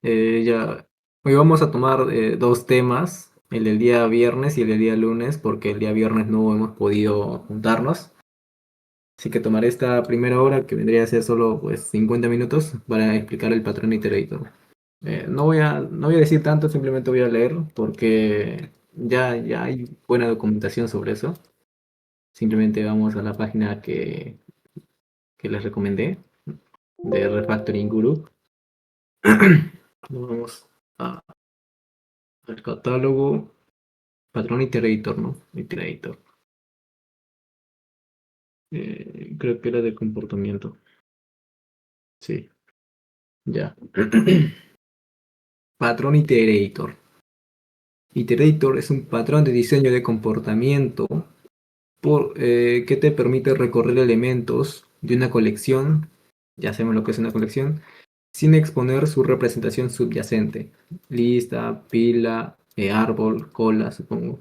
Ya, hoy vamos a tomar dos temas, el del día viernes y el del día lunes, porque el día viernes no hemos podido juntarnos. Así que tomaré esta primera hora, que vendría a ser solo pues 50 minutos, para explicar el patrón iterator. No voy a decir tanto, simplemente voy a leer, porque ya hay buena documentación sobre eso. Simplemente vamos a la página que les recomendé, de Refactoring Guru. Vamos al catálogo. Patrón iterator, ¿no? Iterator. Creo que era de comportamiento. Sí, ya. Patrón iterator. Iterator es un patrón de diseño de comportamiento que te permite recorrer elementos de una colección, ya sabemos lo que es una colección, sin exponer su representación subyacente. Lista, pila, árbol, cola, supongo.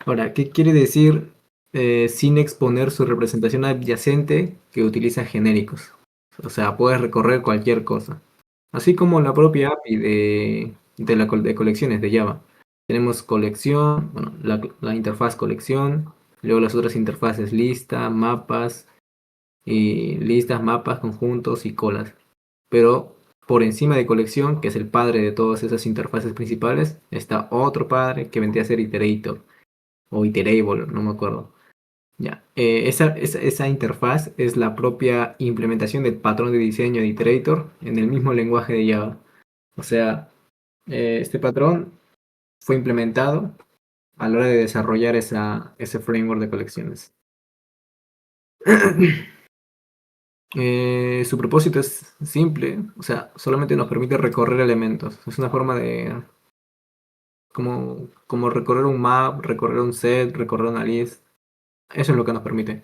Ahora, ¿qué quiere decir sin exponer su representación adyacente que utiliza genéricos? O sea, puedes recorrer cualquier cosa. Así como la propia API de colecciones de Java. Tenemos colección, bueno, la interfaz colección, luego las otras interfaces lista, mapas, y listas, mapas, conjuntos y colas. Pero por encima de colección, que es el padre de todas esas interfaces principales, está otro padre que vendría a ser iterator o iterable, no me acuerdo. Ya, esa interfaz es la propia implementación del patrón de diseño de Iterator en el mismo lenguaje de Java. O sea, este patrón fue implementado a la hora de desarrollar ese framework de colecciones. Su propósito es simple, o sea, solamente nos permite recorrer elementos. Es una forma de como recorrer un map, recorrer un set, recorrer una list. Eso es lo que nos permite,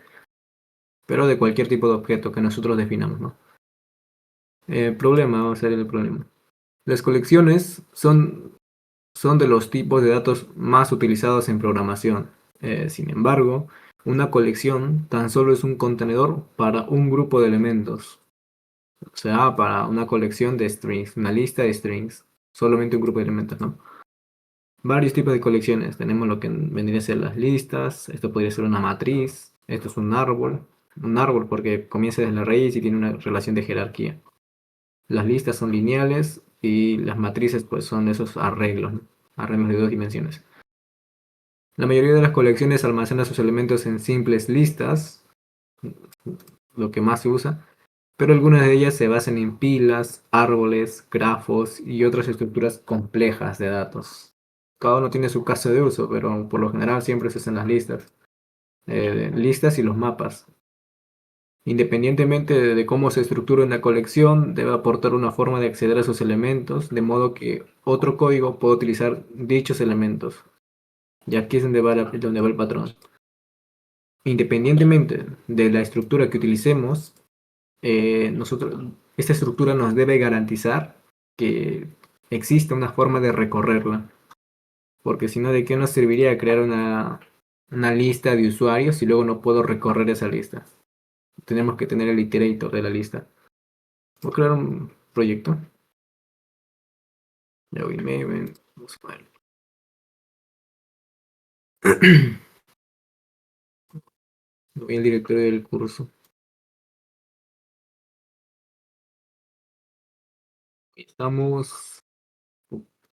pero de cualquier tipo de objeto que nosotros definamos, ¿no? Problema, vamos a ver el problema. Las colecciones son de los tipos de datos más utilizados en programación. Sin embargo, una colección tan solo es un contenedor para un grupo de elementos. O sea, para una colección de strings, una lista de strings, solamente un grupo de elementos, ¿no? Varios tipos de colecciones. Tenemos lo que vendría a ser las listas. Esto podría ser una matriz. Esto es un árbol. Un árbol porque comienza desde la raíz y tiene una relación de jerarquía. Las listas son lineales y las matrices pues son esos arreglos, ¿no? Arreglos de dos dimensiones. La mayoría de las colecciones almacena sus elementos en simples listas, lo que más se usa, pero algunas de ellas se basan en pilas, árboles, grafos y otras estructuras complejas de datos. Cada uno tiene su caso de uso, pero por lo general siempre se usan las listas y los mapas. Independientemente de cómo se estructura una colección, debe aportar una forma de acceder a sus elementos, de modo que otro código pueda utilizar dichos elementos. Y aquí es donde va el patrón. Independientemente de la estructura que utilicemos, esta estructura nos debe garantizar que existe una forma de recorrerla. Porque si no, ¿de qué nos serviría crear una lista de usuarios si luego no puedo recorrer esa lista? Tenemos que tener el iterator de la lista. Voy a crear un proyecto. Ya voy, vamos a ver. Voy al directorio del curso. Estamos,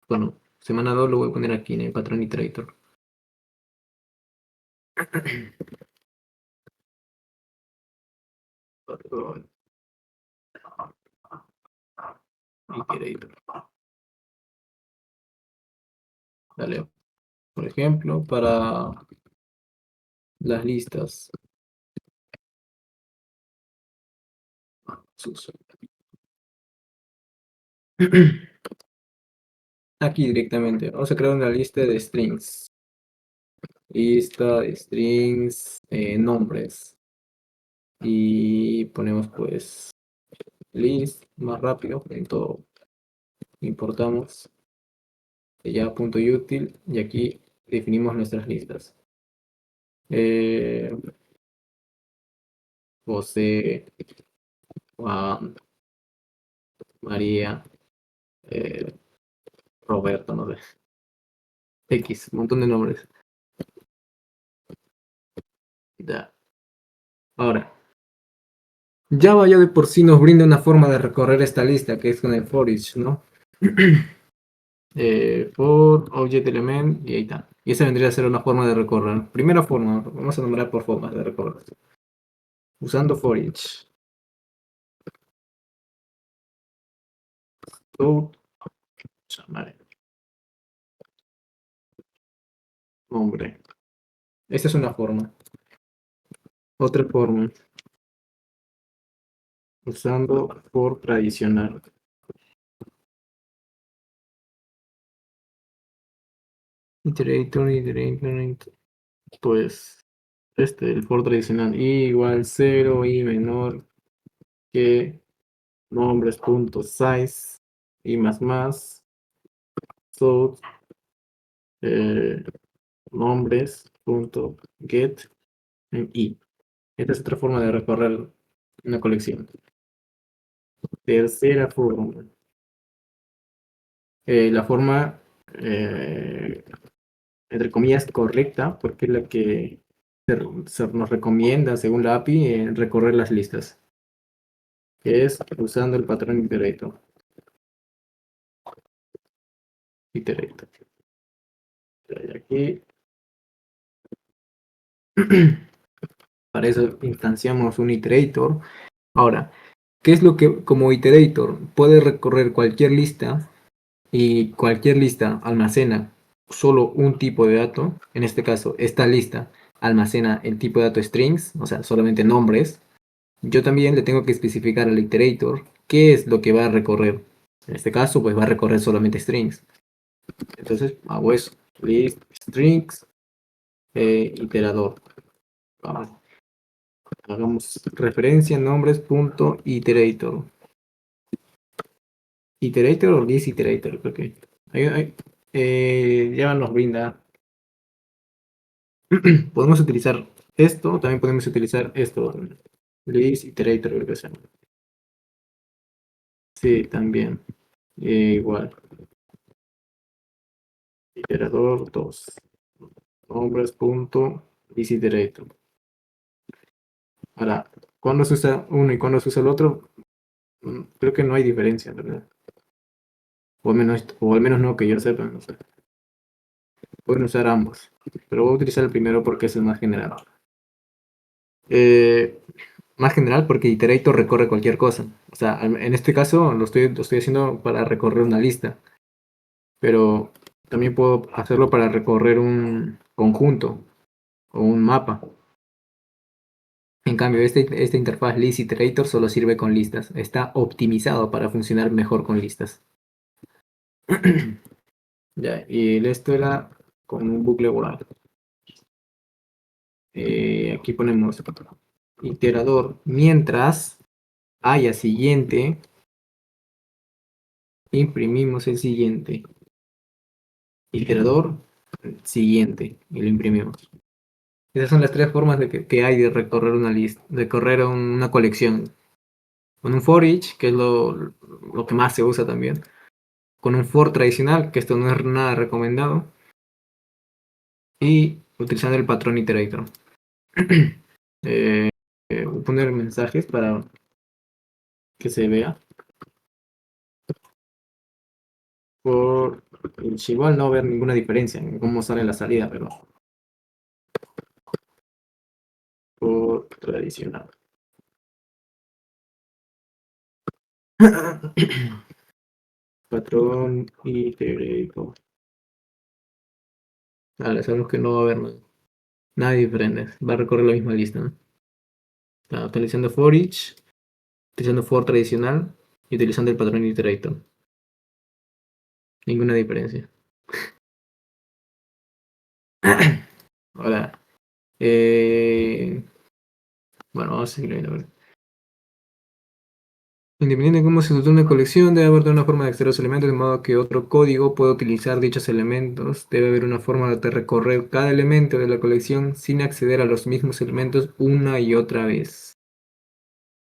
bueno, semana 2 lo voy a poner aquí en el patrón iterator. Patrón iterator. Dale, por ejemplo, para las listas. Aquí directamente. Vamos a crear una lista de strings. Lista de strings, nombres. Y ponemos pues list más rápido. Punto, importamos ya punto útil y aquí definimos nuestras listas. Posee Juan, María, eh, Roberto, no sé. X, un montón de nombres. Ya. Ahora, Java ya de por sí nos brinda una forma de recorrer esta lista, que es con el for each, ¿no? For object element y ahí está. Y esa vendría a ser una forma de recorrer. Primera forma, vamos a nombrar por formas de recorrer. Usando for each. So, llamar nombre. Esta es una forma. Otra forma, usando for tradicional. Iterator, pues el for tradicional. Y igual 0 y menor que nombres.size y más so eh, nombres.get y. Esta es otra forma de recorrer una colección. Tercera forma. La forma, entre comillas, correcta, porque es la que nos recomienda, según la API, recorrer las listas, que es usando el patrón iterator. Iterator. Y aquí, para eso instanciamos un iterator. Ahora, ¿qué es lo que como iterator puede recorrer cualquier lista y cualquier lista almacena solo un tipo de dato? En este caso, esta lista almacena el tipo de dato strings, o sea, solamente nombres. Yo también le tengo que especificar al iterator qué es lo que va a recorrer. En este caso, pues va a recorrer solamente strings. Entonces, hago eso. List strings iterador. Vamos. Hagamos referencia nombres.iterator. Iterator o list iterator, creo que. Ya nos brinda. Podemos utilizar esto, también podemos utilizar esto. List iterator, creo que se llama. Sí, también. Igual. Iterador 2. Nombres.list iterator. Ahora, cuando se usa uno y cuando se usa el otro, creo que no hay diferencia, ¿verdad? O al menos no que yo sepa, no sé. Pueden usar ambos, pero voy a utilizar el primero porque es el más general. Más general porque iterator recorre cualquier cosa. O sea, en este caso lo estoy haciendo para recorrer una lista, pero también puedo hacerlo para recorrer un conjunto o un mapa. En cambio, esta interfaz list iterator solo sirve con listas. Está optimizado para funcionar mejor con listas. Ya, y esto era con un bucle volar. Aquí ponemos iterador mientras haya siguiente, imprimimos el siguiente. Iterador siguiente y lo imprimimos. Esas son las tres formas que hay de recorrer una lista, de correr una colección. Con un for each, que es lo que más se usa también. Con un for tradicional, que esto no es nada recomendado. Y utilizando el patrón iterator. Voy a poner mensajes para que se vea. Por igual no ver ninguna diferencia en cómo sale la salida, pero por tradicional. Patrón iterator. Vale, sabemos que no va a haber nada diferente. Va a recorrer la misma lista, ¿no? Está utilizando for each, utilizando for tradicional y utilizando el patrón iterator. Ninguna diferencia. Ahora, bueno, vamos a seguir viendo. Independiente de cómo se estructura una colección, debe haber una forma de acceder a los elementos, de modo que otro código pueda utilizar dichos elementos. Debe haber una forma de recorrer cada elemento de la colección sin acceder a los mismos elementos una y otra vez.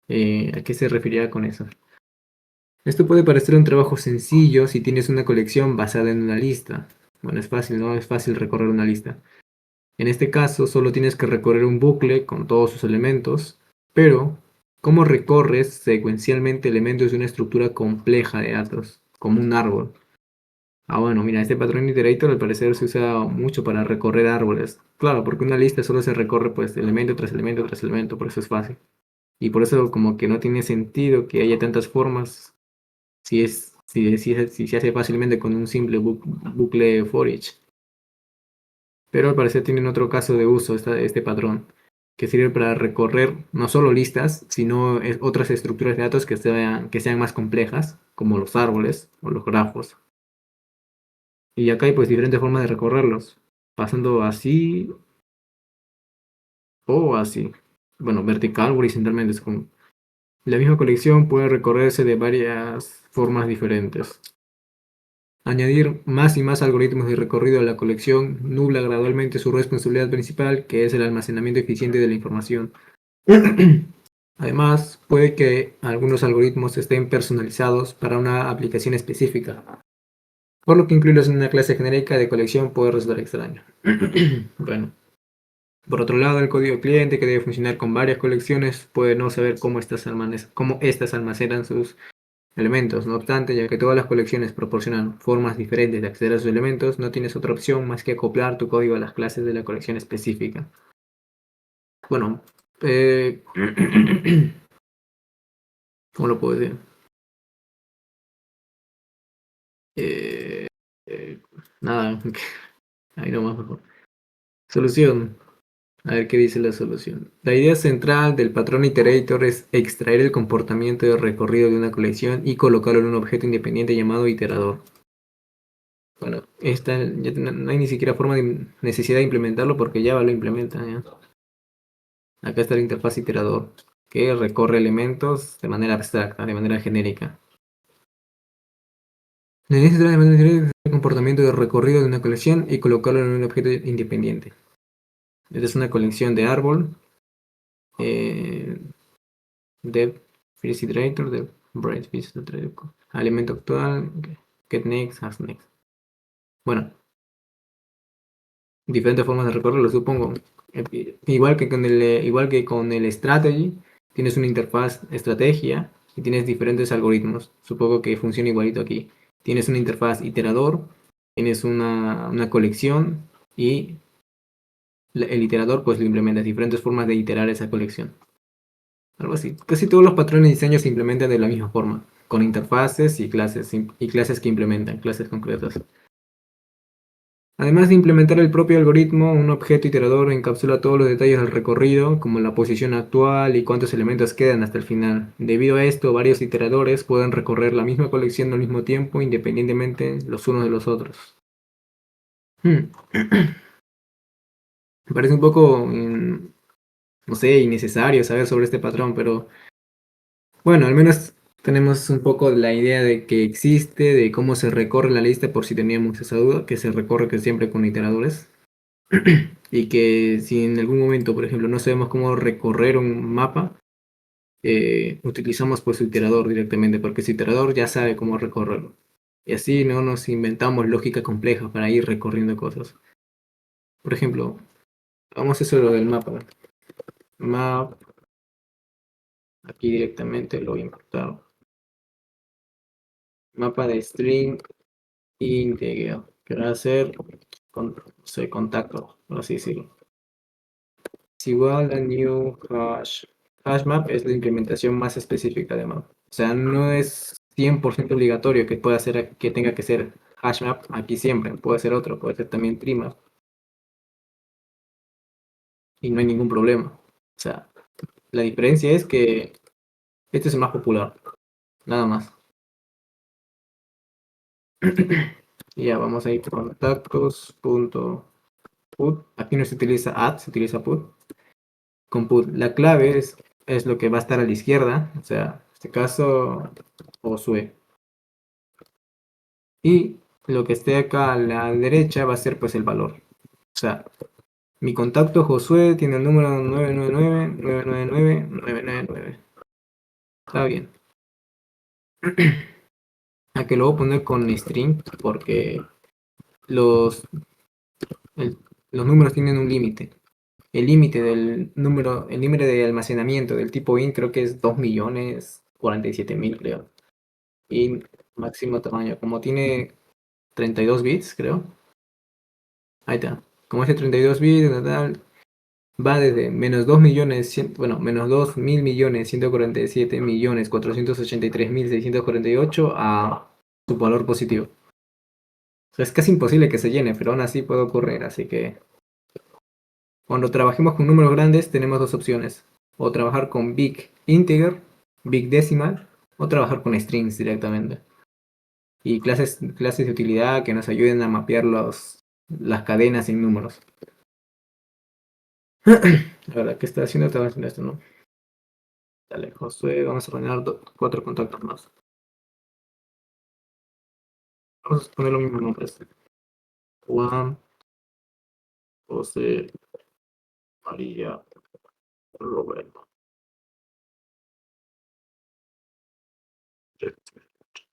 ¿A qué se referirá con eso? Esto puede parecer un trabajo sencillo si tienes una colección basada en una lista. Bueno, es fácil, ¿no? Es fácil recorrer una lista. En este caso, solo tienes que recorrer un bucle con todos sus elementos, pero ¿cómo recorres secuencialmente elementos de una estructura compleja de datos, como un árbol? Ah, bueno, mira, este patrón iterator al parecer se usa mucho para recorrer árboles. Claro, porque una lista solo se recorre pues elemento tras elemento tras elemento, por eso es fácil. Y por eso como que no tiene sentido que haya tantas formas si se hace fácilmente con un simple bucle for each. Pero al parecer tienen otro caso de uso este patrón, que sirve para recorrer no solo listas, sino otras estructuras de datos que sean más complejas, como los árboles o los grafos. Y acá hay pues diferentes formas de recorrerlos, pasando así o así. Bueno, vertical o horizontalmente, según. La misma colección puede recorrerse de varias formas diferentes. Añadir más y más algoritmos de recorrido a la colección nubla gradualmente su responsabilidad principal, que es el almacenamiento eficiente de la información. Además, puede que algunos algoritmos estén personalizados para una aplicación específica, por lo que incluirlos en una clase genérica de colección puede resultar extraño. Bueno, por otro lado, el código cliente, que debe funcionar con varias colecciones, puede no saber cómo estas almacenan sus elementos. No obstante, ya que todas las colecciones proporcionan formas diferentes de acceder a sus elementos, no tienes otra opción más que acoplar tu código a las clases de la colección específica. Bueno, ¿cómo lo puedo decir? Eh, eh, Nada, ahí nomás mejor. Solución. A ver qué dice la solución. La idea central del patrón iterator es extraer el comportamiento de recorrido de una colección y colocarlo en un objeto independiente llamado iterador. Bueno, esta ya no hay ni siquiera necesidad de implementarlo porque Java lo implementa, ¿ya? Acá está la interfaz iterador, que recorre elementos de manera abstracta, de manera genérica. La idea central de manera genérica es el comportamiento de recorrido de una colección y colocarlo en un objeto independiente. Esta es una colección de árbol. Dev Freeze Iterator, Dev Bright Freeze Iterator, elemento actual, get next, has next. Bueno, diferentes formas de recorrerlo, supongo. Igual que con el strategy, tienes una interfaz estrategia y tienes diferentes algoritmos. Supongo que funciona igualito aquí. Tienes una interfaz iterador, tienes una colección y el iterador pues lo implementas diferentes formas de iterar esa colección. Algo así. Casi todos los patrones de diseño se implementan de la misma forma, con interfaces y clases que implementan, clases concretas. Además de implementar el propio algoritmo, un objeto iterador encapsula todos los detalles del recorrido, como la posición actual y cuántos elementos quedan hasta el final. Debido a esto, varios iteradores pueden recorrer la misma colección al mismo tiempo, independientemente los unos de los otros. Me parece un poco, no sé, innecesario saber sobre este patrón, pero bueno, al menos tenemos un poco la idea de que existe, de cómo se recorre la lista, por si teníamos esa duda, que se recorre que siempre con iteradores. Y que si en algún momento, por ejemplo, no sabemos cómo recorrer un mapa, utilizamos pues su iterador directamente, porque su iterador ya sabe cómo recorrerlo. Y así no nos inventamos lógica compleja para ir recorriendo cosas. Por ejemplo, vamos a hacer lo del mapa. Map, aquí directamente lo voy a importar. Mapa de string integer, que va a ser contacto, por así decirlo. Es igual a new hash. Hash map es la implementación más específica de map. O sea, no es 100% obligatorio que tenga que ser hash map aquí siempre. Puede ser otro, puede ser también trimap. Y no hay ningún problema. O sea, la diferencia es que este es el más popular. Nada más. Y ya vamos a ir por contactos.put. Aquí no se utiliza add, se utiliza put. Con put. La clave es lo que va a estar a la izquierda. O sea, en este caso, Josué. Y lo que esté acá a la derecha va a ser pues el valor. O sea, mi contacto Josué tiene el número 999-999-999. Está bien. A que lo voy a poner con string porque los, los números tienen un límite. El límite del número, el límite de almacenamiento del tipo int creo que es 2.047.000, creo. Y máximo tamaño, como tiene 32 bits, creo. Ahí está. Como es de 32 bits, va desde menos 2 millones, bueno, menos 2.000.000.000, 147.483.648 a su valor positivo. O sea, es casi imposible que se llene, pero aún así puede ocurrir, así que cuando trabajemos con números grandes tenemos dos opciones, o trabajar con big integer, big decimal, o trabajar con strings directamente. Y clases de utilidad que nos ayuden a mapear las cadenas en números. La verdad, ¿qué está haciendo? Estaba haciendo esto, ¿no? Dale, Josué, vamos a poner 4 contactos más. Vamos a poner los mismos nombres. Juan, José, María, Roberto.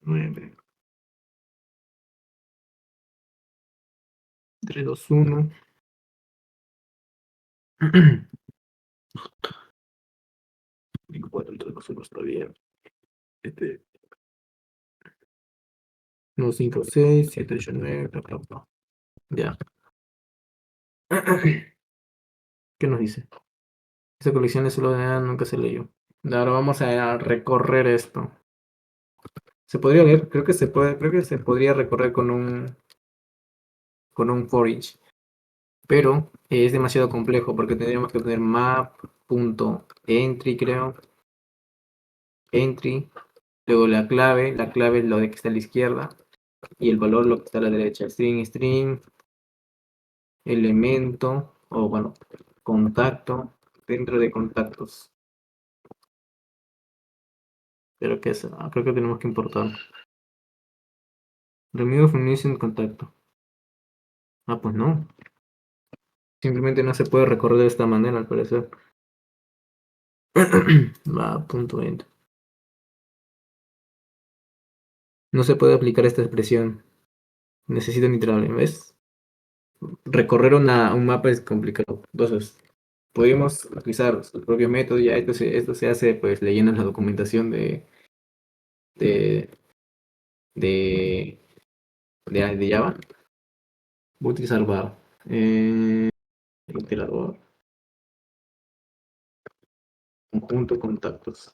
9, 3, 2, 1. 4, 3, 2, 1 está bien. 1, 5, 6, 7, 8, 9, bla, bla, bla. Ya. ¿Qué nos dice? Esta colección es solo de nunca se leyó. Ahora vamos a recorrer esto. Se podría leer, creo que se podría recorrer con un for each, pero es demasiado complejo porque tendríamos que poner map.entry, creo, entry, luego la clave es lo de que está a la izquierda y el valor lo que está a la derecha, string, elemento, o bueno, contacto dentro de contactos. Pero que es, creo que tenemos que importar. Remove from missing contacto. Ah, pues no. Simplemente no se puede recorrer de esta manera, al parecer. Va, punto end. No se puede aplicar esta expresión. Necesito nitrable, ¿ves? Recorrer un mapa es complicado. Entonces, podríamos utilizar su propio método. Ya esto se hace pues leyendo la documentación de, de, de Java. Voy a utilizar var. Iterador. Conjunto contactos.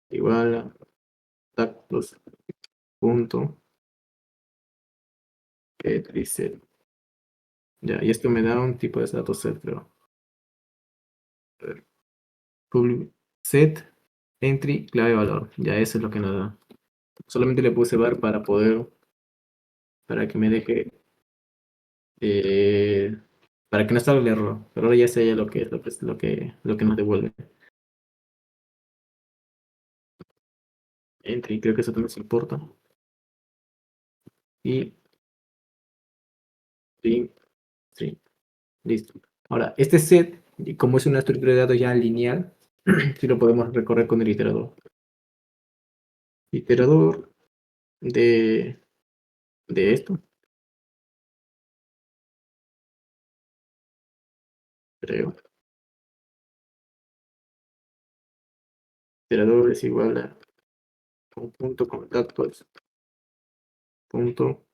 Igual a contactos. Punto. Set. Ya, y esto me da un tipo de datos set, pero. A ver, public set entry clave valor. Ya eso es lo que nos da. Solamente le puse var para que me deje, eh, para que no salga el error. Pero ahora ya sé ya lo que es, lo que nos devuelve. Entry, creo que eso también se importa. Y string, string. Listo. Ahora, este set, como es una estructura de datos ya lineal, sí lo podemos recorrer con el iterador. Iterador de esto, creo. Iterador es igual a conjunto contactos punto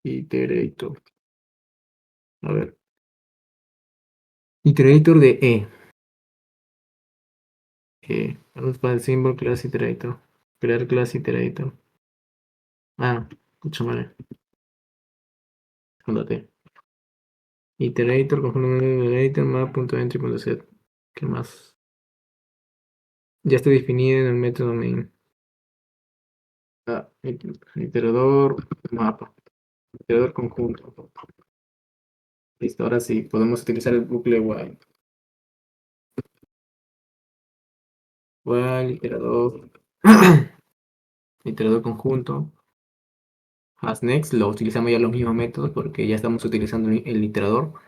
iterator. A ver. Iterator de E. Para symbol class iterator. Crear class iterator. Ah, escucha madre. Ándate. Iterator, conjunto iterator, map.entry.set. ¿Qué más? Ya está definido en el método main. Iterador mapa. Iterador conjunto. Listo, ahora sí, podemos utilizar el bucle while. While, iterador. Iterador conjunto. As next, lo utilizamos ya los mismos métodos porque ya estamos utilizando el iterador.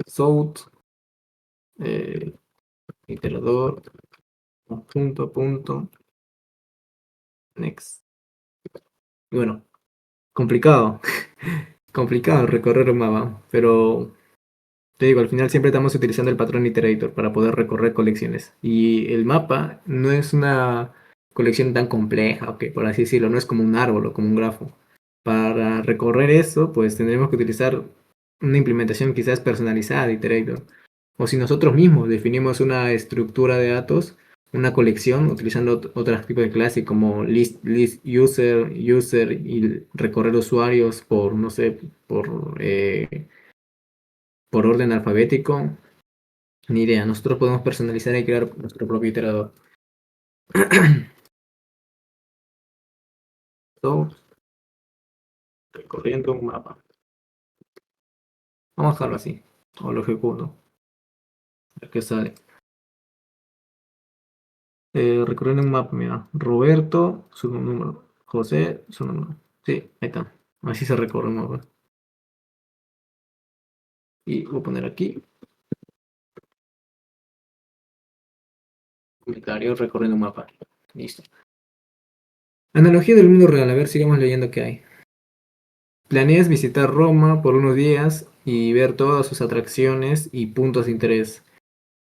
South, iterador, punto, punto, next. Y bueno, complicado, complicado recorrer un mapa, pero te digo, al final siempre estamos utilizando el patrón iterator para poder recorrer colecciones. Y el mapa no es una colección tan compleja, ok, por así decirlo, no es como un árbol o como un grafo. Para recorrer eso, pues tendremos que utilizar una implementación quizás personalizada de iterator. O si nosotros mismos definimos una estructura de datos, una colección, utilizando otros tipos de clases como list user, user y recorrer usuarios por, no sé, por orden alfabético, ni idea. Nosotros podemos personalizar y crear nuestro propio iterador. Todo recorriendo un mapa. Vamos a dejarlo así. O lo ejecuto. A ver qué sale. Recorriendo un mapa, mira. Roberto, su número. José, su número. Sí, ahí está. Así se recorre un mapa. Y voy a poner aquí. Comentario recorriendo un mapa. Listo. Analogía del mundo real. A ver, sigamos leyendo qué hay. Planeas visitar Roma por unos días y ver todas sus atracciones y puntos de interés.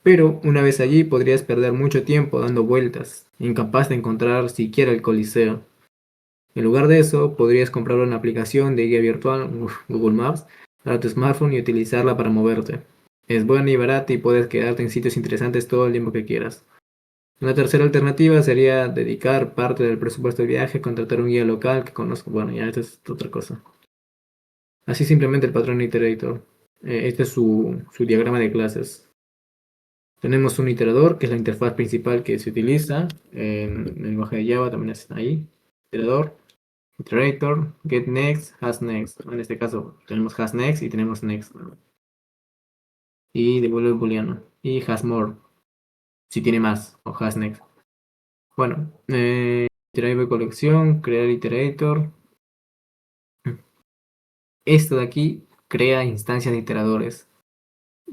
Pero una vez allí podrías perder mucho tiempo dando vueltas, incapaz de encontrar siquiera el Coliseo. En lugar de eso, podrías comprar una aplicación de guía virtual, Google Maps, para tu smartphone y utilizarla para moverte. Es buena y barata y puedes quedarte en sitios interesantes todo el tiempo que quieras. Una tercera alternativa sería dedicar parte del presupuesto de viaje a contratar un guía local que conozca. Bueno, ya esta es otra cosa. Así simplemente el patrón iterator. Este es su diagrama de clases. Tenemos un iterador, que es la interfaz principal que se utiliza. En el lenguaje de Java también está ahí. Iterador, iterator, getNext, hasNext. En este caso tenemos hasNext y tenemos next. Y devuelve el booleano. Y hasMore, si tiene más, o hasNext. Bueno, iterator colección, crear iterator. Esto de aquí crea instancias de iteradores.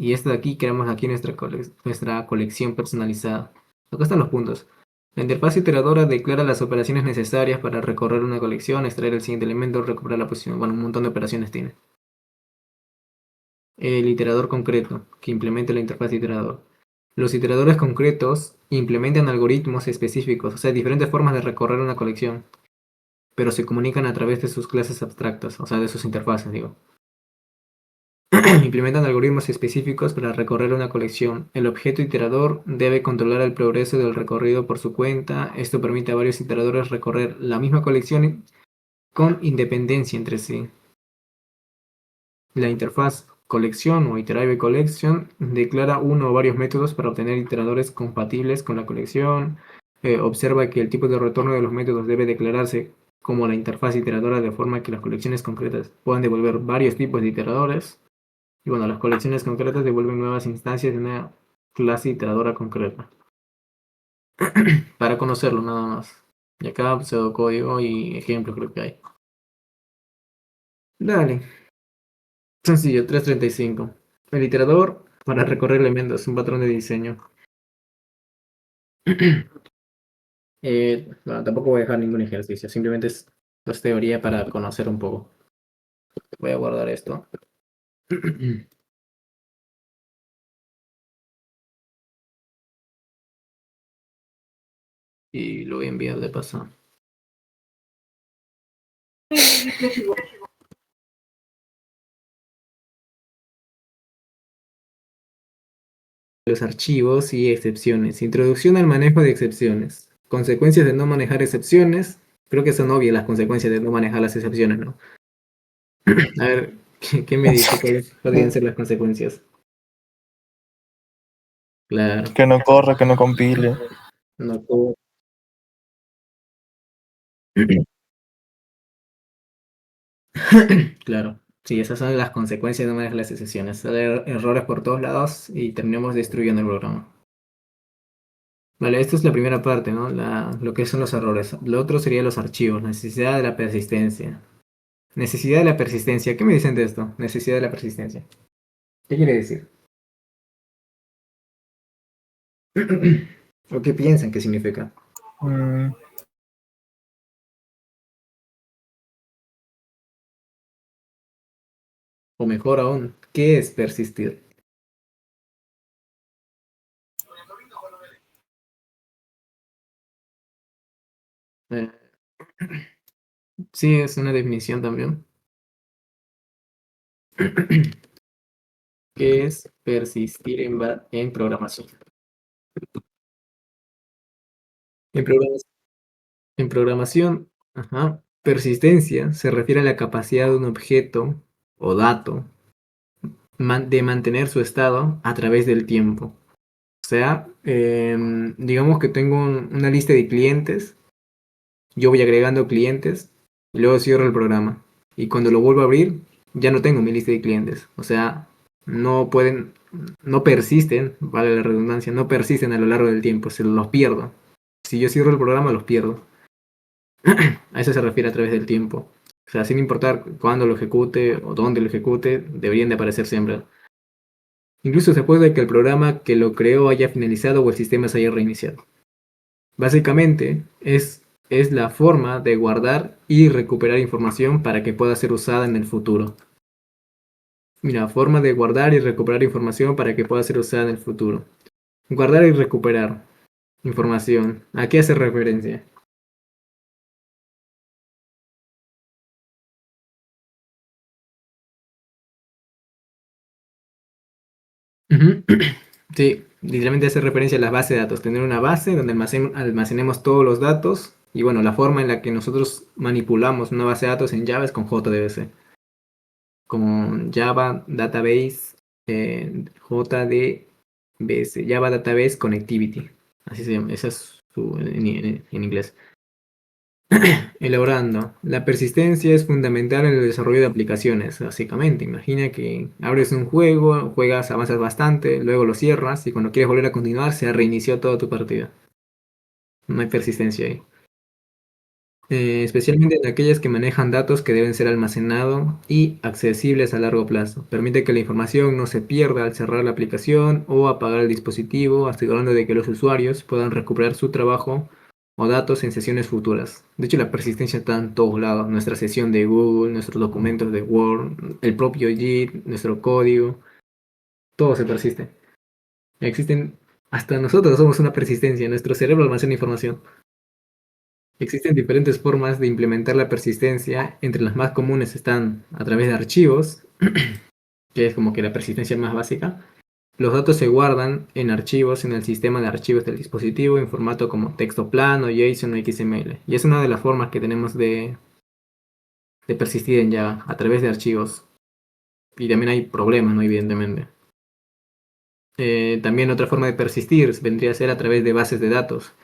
Y esto de aquí creamos aquí nuestra colección personalizada. Acá están los puntos. La interfaz iteradora declara las operaciones necesarias para recorrer una colección, extraer el siguiente elemento, recuperar la posición. Bueno, un montón de operaciones tiene. El iterador concreto, que implementa la interfaz iterador. Los iteradores concretos implementan algoritmos específicos, o sea, diferentes formas de recorrer una colección, pero se comunican a través de sus clases abstractas, o sea, de sus interfaces, digo. Implementan algoritmos específicos para recorrer una colección. El objeto iterador debe controlar el progreso del recorrido por su cuenta. Esto permite a varios iteradores recorrer la misma colección con independencia entre sí. La interfaz colección o iterative collection declara uno o varios métodos para obtener iteradores compatibles con la colección. Observa que el tipo de retorno de los métodos debe declararse como la interfaz iteradora de forma que las colecciones concretas puedan devolver varios tipos de iteradores. Y bueno, las colecciones concretas devuelven nuevas instancias de una clase iteradora concreta. Para conocerlo nada más. Y acá pseudocódigo y ejemplos creo que hay. Dale. Sencillo, 335. El iterador para recorrer elementos, un patrón de diseño. Bueno, tampoco voy a dejar ningún ejercicio, simplemente es teoría para conocer un poco. Voy a guardar esto. Y lo voy a enviar de paso. Los archivos y excepciones. Introducción al manejo de excepciones. Consecuencias de no manejar excepciones. Creo que son obvias las consecuencias de no manejar las excepciones, ¿no? A ver, ¿qué me dice? ¿Cuáles podrían ser las consecuencias? Claro. Que no corra, que no compile. No todo. Claro. Sí, esas son las consecuencias de no manejar las excepciones. Salen errores por todos lados y terminamos destruyendo el programa. Vale, esta es la primera parte, ¿no? Lo que son los errores. Lo otro sería los archivos, necesidad de la persistencia. Necesidad de la persistencia. ¿Qué me dicen de esto? Necesidad de la persistencia. ¿Qué quiere decir? ¿O qué piensan que significa? Mm, O mejor aún, ¿qué es persistir? Eh, sí, es una definición también. ¿Qué es persistir en programación? En programación, en programación, ajá, persistencia se refiere a la capacidad de un objeto o dato de mantener su estado a través del tiempo. O sea, digamos que tengo una lista de clientes, yo voy agregando clientes y luego cierro el programa. Y cuando lo vuelvo a abrir, ya no tengo mi lista de clientes. O sea, no pueden, no persisten, vale la redundancia, no persisten a lo largo del tiempo, se los pierdo. Si yo cierro el programa, los pierdo. A eso se refiere a través del tiempo. O sea, sin importar cuándo lo ejecute o dónde lo ejecute, deberían de aparecer siempre. Incluso se puede que el programa que lo creó haya finalizado o el sistema se haya reiniciado. Básicamente es la forma de guardar y recuperar información para que pueda ser usada en el futuro. Mira, forma de guardar y recuperar información para que pueda ser usada en el futuro. Guardar y recuperar información. ¿A qué hace referencia? Ujú. Sí, literalmente hace referencia a las bases de datos. Tener una base donde almacenemos todos los datos. Y bueno, la forma en la que nosotros manipulamos una base de datos en Java es con JDBC. Como Java Database, JDBC, Java Database Connectivity. Así se llama, esa es en inglés. Elaborando. La persistencia es fundamental en el desarrollo de aplicaciones, básicamente. Imagina que abres un juego, juegas, avanzas bastante, luego lo cierras y cuando quieres volver a continuar se ha reiniciado toda tu partida. No hay persistencia ahí. Especialmente en aquellas que manejan datos que deben ser almacenados y accesibles a largo plazo. Permite que la información no se pierda al cerrar la aplicación o apagar el dispositivo, asegurando de que los usuarios puedan recuperar su trabajo o datos en sesiones futuras. De hecho, la persistencia está en todos lados. Nuestra sesión de Google, nuestros documentos de Word, el propio Git, nuestro código, todo se persiste. Existen, hasta nosotros somos una persistencia. Nuestro cerebro almacena información. Existen diferentes formas de implementar la persistencia. Entre las más comunes están a través de archivos, que es como que la persistencia más básica. Los datos se guardan en archivos en el sistema de archivos del dispositivo en formato como texto plano, JSON o XML. Y es una de las formas que tenemos de persistir en Java, a través de archivos. Y también hay problemas, ¿no? Evidentemente. También otra forma de persistir vendría a ser a través de bases de datos.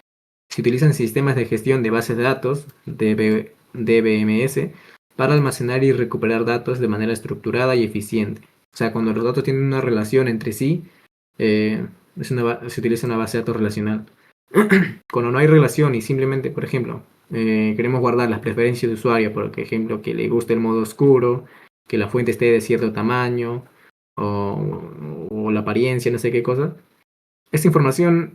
Se utilizan sistemas de gestión de bases de datos, DBMS, para almacenar y recuperar datos de manera estructurada y eficiente. O sea, cuando los datos tienen una relación entre sí, eh, se utiliza una base de datos relacional. Cuando no hay relación y simplemente, por ejemplo, queremos guardar las preferencias de usuario, por ejemplo, que le guste el modo oscuro, que la fuente esté de cierto tamaño, o la apariencia, no sé qué cosa. Esta información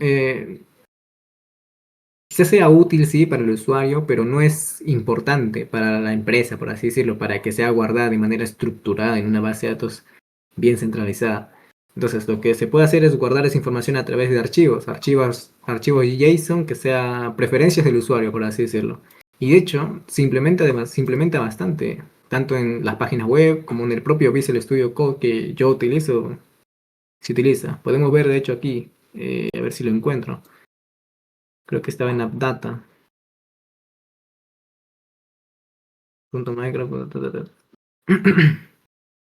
quizás sea útil, sí, para el usuario, pero no es importante para la empresa, por así decirlo, para que sea guardada de manera estructurada en una base de datos bien centralizada. Entonces, lo que se puede hacer es guardar esa información a través de archivos JSON, que sea preferencias del usuario, por así decirlo. Y de hecho, se implementa bastante, tanto en las páginas web como en el propio Visual Studio Code que yo utilizo, se utiliza. Podemos ver, de hecho, aquí, a ver si lo encuentro. Creo que estaba en AppData. Punto micro,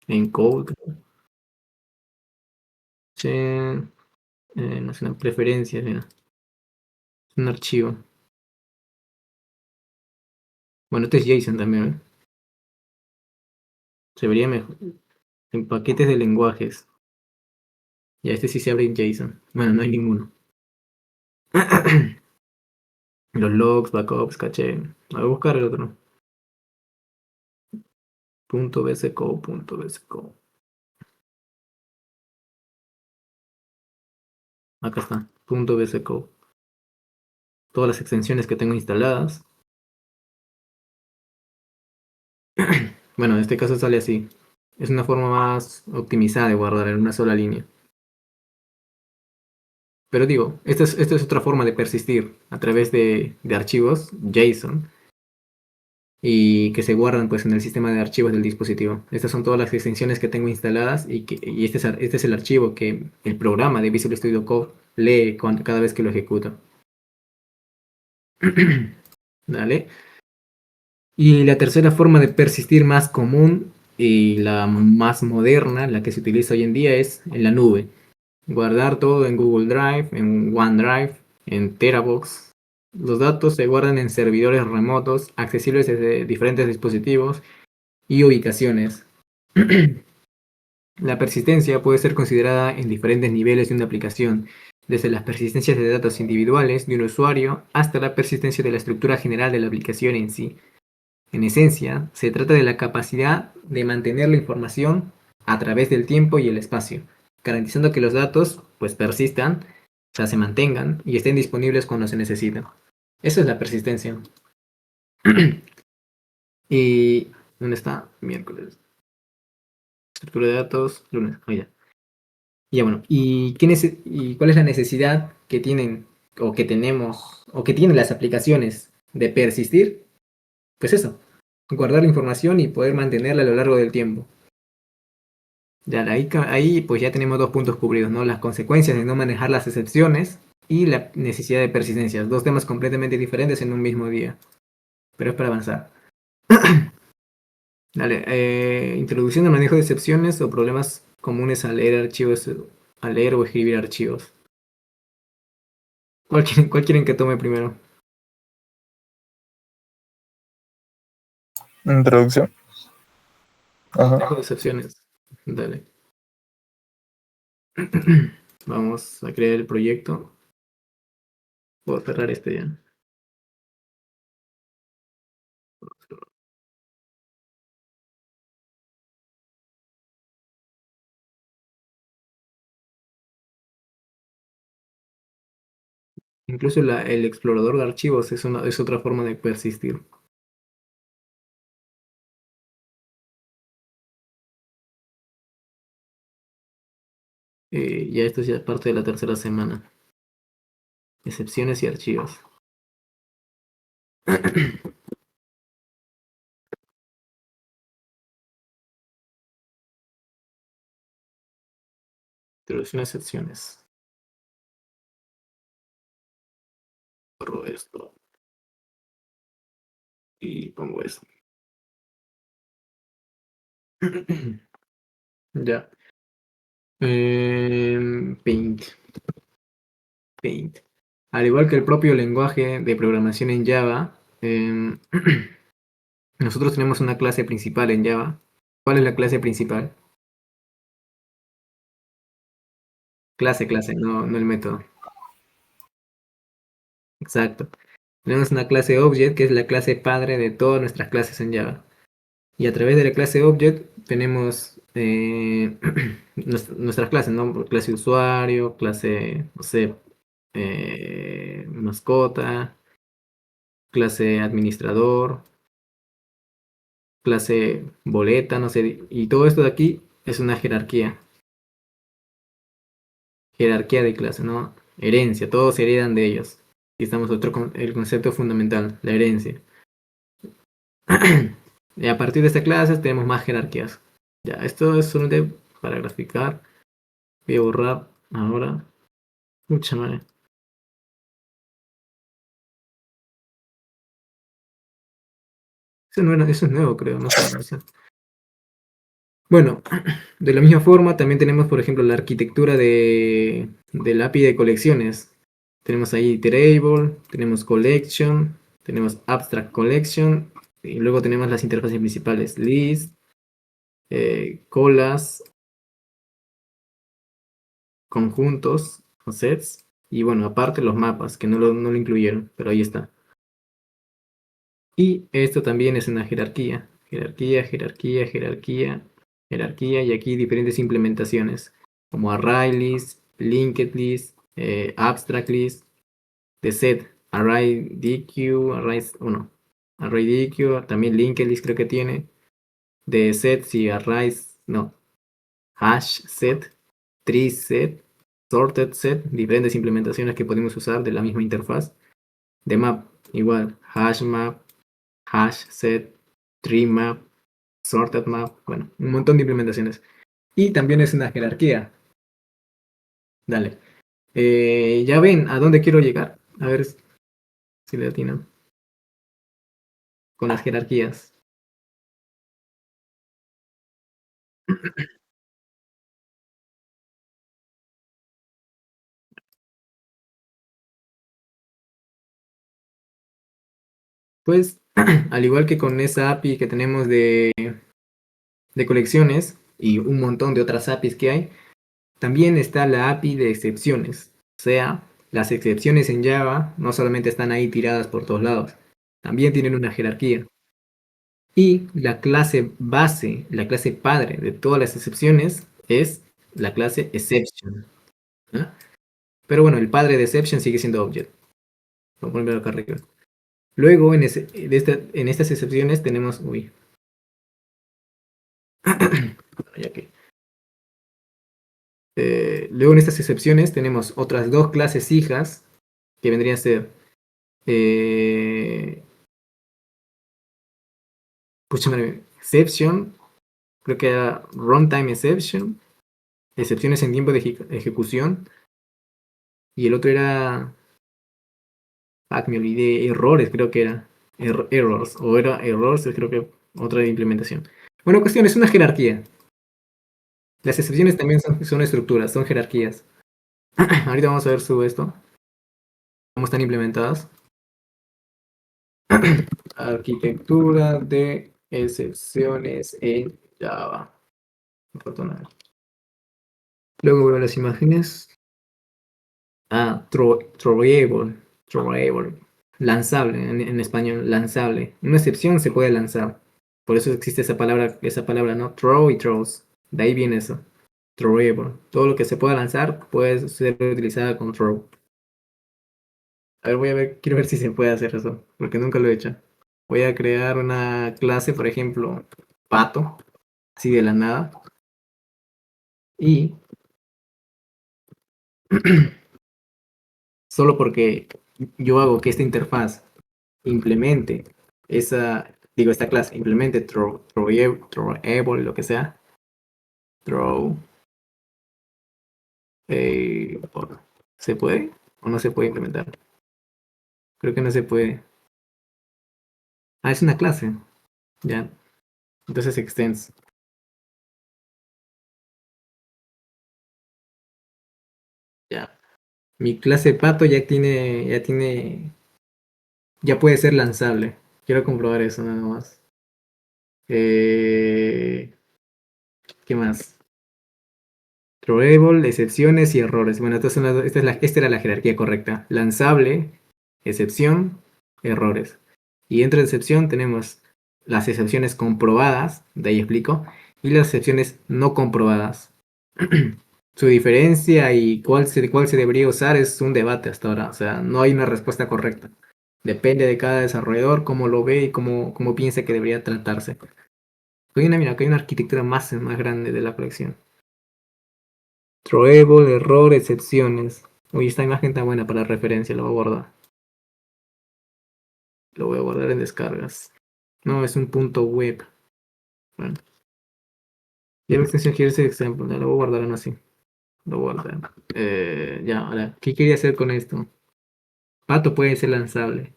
en code, sí, no sé, una preferencia, mira, un archivo. Bueno, este es JSON también, ¿eh? Se vería mejor en paquetes de lenguajes. Ya este sí se abre en JSON. Bueno, no hay ninguno. Los logs, backups, caché. Voy a buscar el otro. Punto .bsco, punto .bsco. Acá está. Punto .bsco. todas las extensiones que tengo instaladas. Bueno, en este caso sale así. Es una forma más optimizada de guardar en una sola línea. Pero digo, esta es otra forma de persistir a través de archivos JSON y que se guardan pues en el sistema de archivos del dispositivo. Estas son todas las extensiones que tengo instaladas y este es el archivo que el programa de Visual Studio Code lee cada vez que lo ejecuta. ¿Vale? Y la tercera forma de persistir más común y la más moderna, la que se utiliza hoy en día, es en la nube. Guardar todo en Google Drive, en OneDrive, en Terabox. Los datos se guardan en servidores remotos, accesibles desde diferentes dispositivos y ubicaciones. La persistencia puede ser considerada en diferentes niveles de una aplicación, desde las persistencias de datos individuales de un usuario hasta la persistencia de la estructura general de la aplicación en sí. En esencia, se trata de la capacidad de mantener la información a través del tiempo y el espacio, garantizando que los datos pues persistan, o sea, se mantengan y estén disponibles cuando se necesitan. Eso es la persistencia. ¿Y dónde está? Miércoles. Estructura de datos, lunes. Oh, ya. Ya bueno, ¿y cuál es la necesidad que tienen o que tenemos o que tienen las aplicaciones de persistir? Pues eso, guardar la información y poder mantenerla a lo largo del tiempo. Ya, ahí pues ya tenemos dos puntos cubridos, ¿no? Las consecuencias de no manejar las excepciones y la necesidad de persistencia. Dos temas completamente diferentes en un mismo día. Pero es para avanzar. Dale, introducción al manejo de excepciones o problemas comunes al leer archivos, al leer o escribir archivos. Cuál quieren que tome primero? Introducción. Ajá. Manejo de excepciones. Dale. Vamos a crear el proyecto. Puedo cerrar este ya. Incluso el explorador de archivos es otra forma de persistir. Ya esto es ya parte de la tercera semana. Excepciones y archivos. Introducción a excepciones. Borro esto. Y pongo esto. Ya. Paint. Paint. Al igual que el propio lenguaje de programación en Java, nosotros tenemos una clase principal en Java. ¿Cuál es la clase principal? Clase, no el método. Exacto. Tenemos una clase object que es la clase padre de todas nuestras clases en Java. Y a través de la clase object tenemos nuestras clases, ¿no? Clase usuario, clase, no sé, mascota, clase administrador, clase boleta, no sé. Y todo esto de aquí es una jerarquía. Jerarquía de clase, ¿no? Herencia, todos se heredan de ellos. Y estamos el concepto fundamental, la herencia. Y a partir de esta clase tenemos más jerarquías. Ya, esto es solo para graficar. Voy a borrar ahora. Mucha madre. Eso es nuevo, creo. No sé, no sé. Bueno, de la misma forma también tenemos, por ejemplo, la arquitectura del API de colecciones. Tenemos ahí Iterable, tenemos Collection, tenemos Abstract Collection, y luego tenemos las interfaces principales, List, colas, conjuntos o sets, y bueno, aparte los mapas, que no lo incluyeron, pero ahí está. Y esto también es una jerarquía, jerarquía, jerarquía, jerarquía, jerarquía, y aquí diferentes implementaciones, como ArrayList, Linked List, Abstract List, de set. array DQ, array DQ, también linked list creo que tiene, de sets y arrays, no, hash set, tree set, sorted set, diferentes implementaciones que podemos usar de la misma interfaz. De map, igual, hash map, hash set, tree map, sorted map, bueno, un montón de implementaciones. Y también es una jerarquía. Dale. Ya ven a dónde quiero llegar. A ver si le atinan con las jerarquías. Pues, al igual que con esa API que tenemos de colecciones y un montón de otras APIs que hay, también está la API de excepciones. O sea, las excepciones en Java no solamente están ahí tiradas por todos lados, también tienen una jerarquía. Y la clase base, la clase padre de todas las excepciones es la clase exception. ¿Ah? Pero bueno, el padre de exception sigue siendo object. Vamos a ponerlo acá arriba. Luego, en estas excepciones tenemos... Uy, ya que... luego en estas excepciones tenemos otras dos clases hijas que vendrían a ser... exception, creo que era runtime exception, excepciones en tiempo de ejecución, y el otro era... me olvidé, errores creo que era. Errors, o era errors, creo que otra implementación. Bueno, cuestión, es una jerarquía. Las excepciones también son estructuras, son jerarquías. Ahorita vamos a ver sobre esto, cómo están implementadas. Arquitectura de excepciones en Java. Afortunadamente. Luego veo las imágenes. Throwable. Throwable. Lanzable, en español, lanzable. Una excepción se puede lanzar. Por eso existe esa palabra, ¿no? Throw y throws. De ahí viene eso. Throwable. Todo lo que se pueda lanzar puede ser utilizado con throw. A ver, voy a ver, quiero ver si se puede hacer eso, porque nunca lo he hecho. Voy a crear una clase, por ejemplo, pato, así de la nada. Y solo porque yo hago que esta interfaz implemente esta clase, implemente throwable, lo que sea, throw, eh, ¿se puede o no se puede implementar? Creo que no se puede. Ah, es una clase, ya. Entonces extends, ya. Mi clase pato ya puede ser lanzable. Quiero comprobar eso nada más. Eh, ¿Qué más? Throwable, excepciones y errores. Bueno, esta era la jerarquía correcta. Lanzable, excepción, errores. Y dentro de excepción tenemos las excepciones comprobadas, de ahí explico, y las excepciones no comprobadas. Su diferencia y cuál se debería usar es un debate hasta ahora. O sea, no hay una respuesta correcta. Depende de cada desarrollador, cómo lo ve y cómo piensa que debería tratarse. Mira, acá hay una arquitectura más grande de la colección. Throwable, error, excepciones. Uy, esta imagen está buena para referencia, lo voy a guardar. Lo voy a guardar en descargas. No, es un punto web. Bueno. Ya la extensión quiere ese ejemplo, ya lo voy a guardar aún así. Lo voy a guardar. Ya, ahora, ¿qué quería hacer con esto? Pato puede ser lanzable.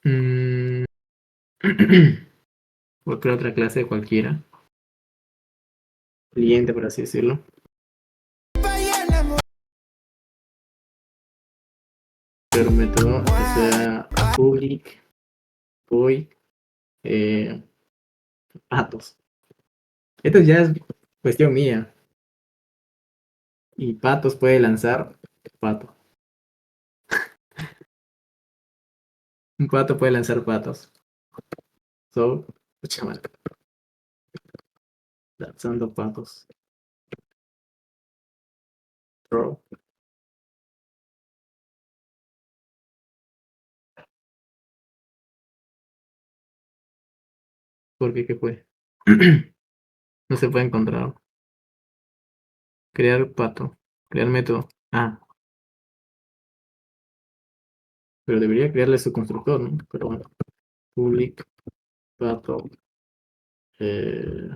Mm, voy a crear otra clase cualquiera. Cliente, por así decirlo. Pero método que sea public void patos. Esto ya es cuestión mía. Y patos puede lanzar pato. Un pato puede lanzar patos. So, chaval, lanzando patos. Throw. Porque, ¿qué fue? No se puede encontrar. Crear pato. Crear método. Ah, pero debería crearle su constructor, ¿no? Pero bueno. Public pato. Eh,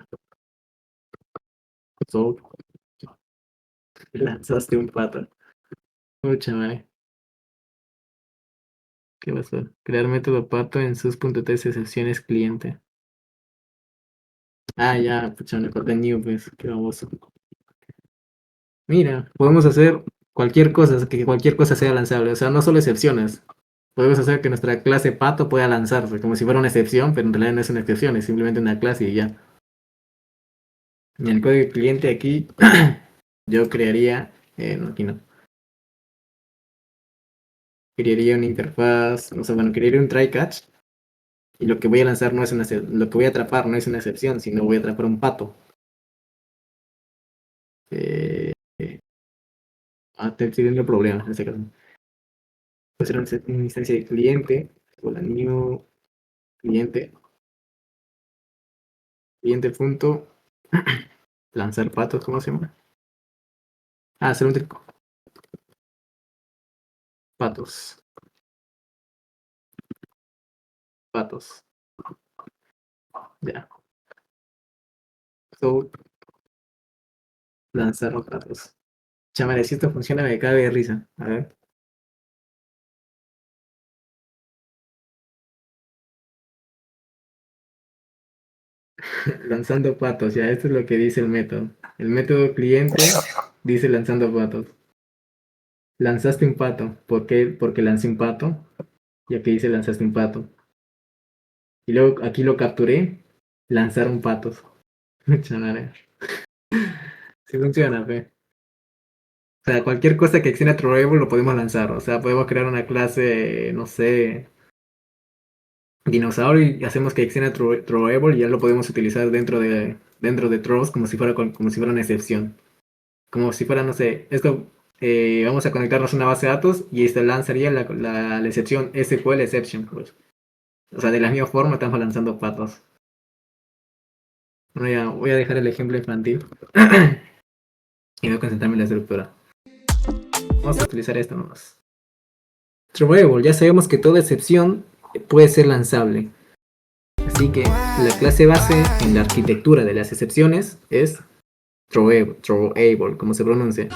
so, lanzaste un pato. Mucha madre. ¿Qué va a ser? Crear método pato en sus.ts excepciones cliente. Ah, ya, pucha, me acordé new, pues, qué baboso. Mira, podemos hacer cualquier cosa, que cualquier cosa sea lanzable, o sea, no solo excepciones. Podemos hacer que nuestra clase pato pueda lanzarse, como si fuera una excepción, pero en realidad no es una excepción, es simplemente una clase y ya. Y en el código cliente aquí, yo crearía, no, aquí no, crearía una interfaz, o sea, bueno, crearía un try catch, y lo que voy a lanzar no es una, lo que voy a atrapar no es una excepción, sino voy a atrapar un pato. Eh, estoy teniendo problemas en este caso. Puede ser una instancia de cliente, o la new cliente, cliente punto, lanzar patos, ¿cómo se llama? Ah, hacer un trico. Patos, patos, ya. So, lanzar los patos. Chamare, si esto funciona me cabe de risa. A ver. Lanzando patos, ya, esto es lo que dice el método. El método cliente dice lanzando patos. Lanzaste un pato. ¿Por qué? Porque lancé un pato. Y aquí dice lanzaste un pato. Y luego aquí lo capturé. Lanzaron patos. Chamare. Sí funciona, fe. O sea, cualquier cosa que extienda Throwable lo podemos lanzar. O sea, podemos crear una clase, no sé, dinosaurio y hacemos que extienda Throwable y ya lo podemos utilizar dentro de throws como si fuera una excepción. Como si fuera, no sé, esto vamos a conectarnos a una base de datos y esto lanzaría la excepción SQL exception. Pues. O sea, de la misma forma estamos lanzando patos. Bueno, ya voy a dejar el ejemplo infantil y voy a concentrarme en la estructura. Vamos a utilizar esto nomás. Throwable, ya sabemos que toda excepción puede ser lanzable. Así que la clase base en la arquitectura de las excepciones es throwable, como se pronuncia.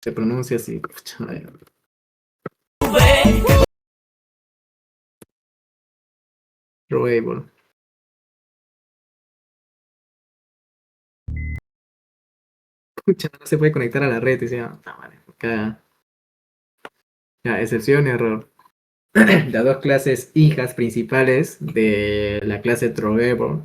Se pronuncia así. Throwable. Pucha, no se puede conectar a la red. Y decía, no, vale, ya, excepción y error. Las dos clases hijas principales de la clase throwable.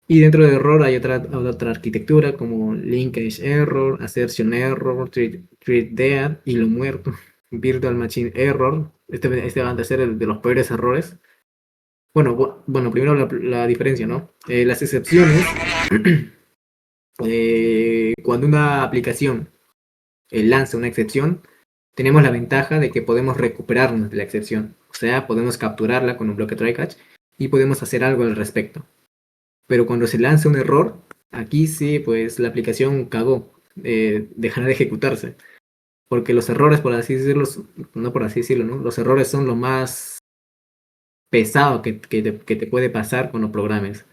Y dentro de error hay otra arquitectura como linkage error, assertion error, treat dead, hilo muerto, virtual machine error. Este va a ser el de los peores errores. Bueno, primero la diferencia, ¿no? Las excepciones, cuando una aplicación lanza una excepción, tenemos la ventaja de que podemos recuperarnos de la excepción. O sea, podemos capturarla con un bloque try catch y podemos hacer algo al respecto. Pero cuando se lanza un error, aquí sí, pues la aplicación cagó, dejará de ejecutarse. Porque los errores, por así decirlo, no por así decirlo, ¿no? Los errores son lo más pesado que te puede pasar con los programas.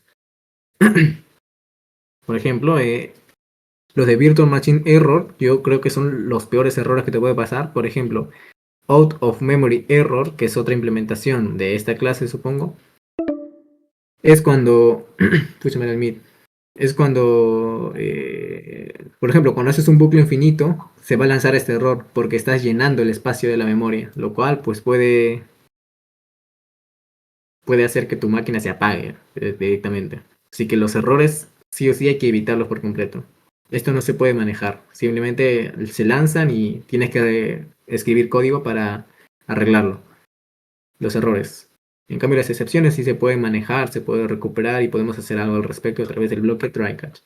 Por ejemplo, los de Virtual Machine Error, yo creo que son los peores errores que te puede pasar. Por ejemplo, Out of Memory Error, que es otra implementación de esta clase, supongo. Es cuando... Escúchame el Meet. Es cuando, por ejemplo, cuando haces un bucle infinito, se va a lanzar este error porque estás llenando el espacio de la memoria, lo cual pues puede hacer que tu máquina se apague directamente. Así que los errores sí o sí hay que evitarlos por completo. Esto no se puede manejar, simplemente se lanzan y tienes que escribir código para arreglarlo, los errores. En cambio, las excepciones sí se pueden manejar, se puede recuperar y podemos hacer algo al respecto a través del bloque try catch.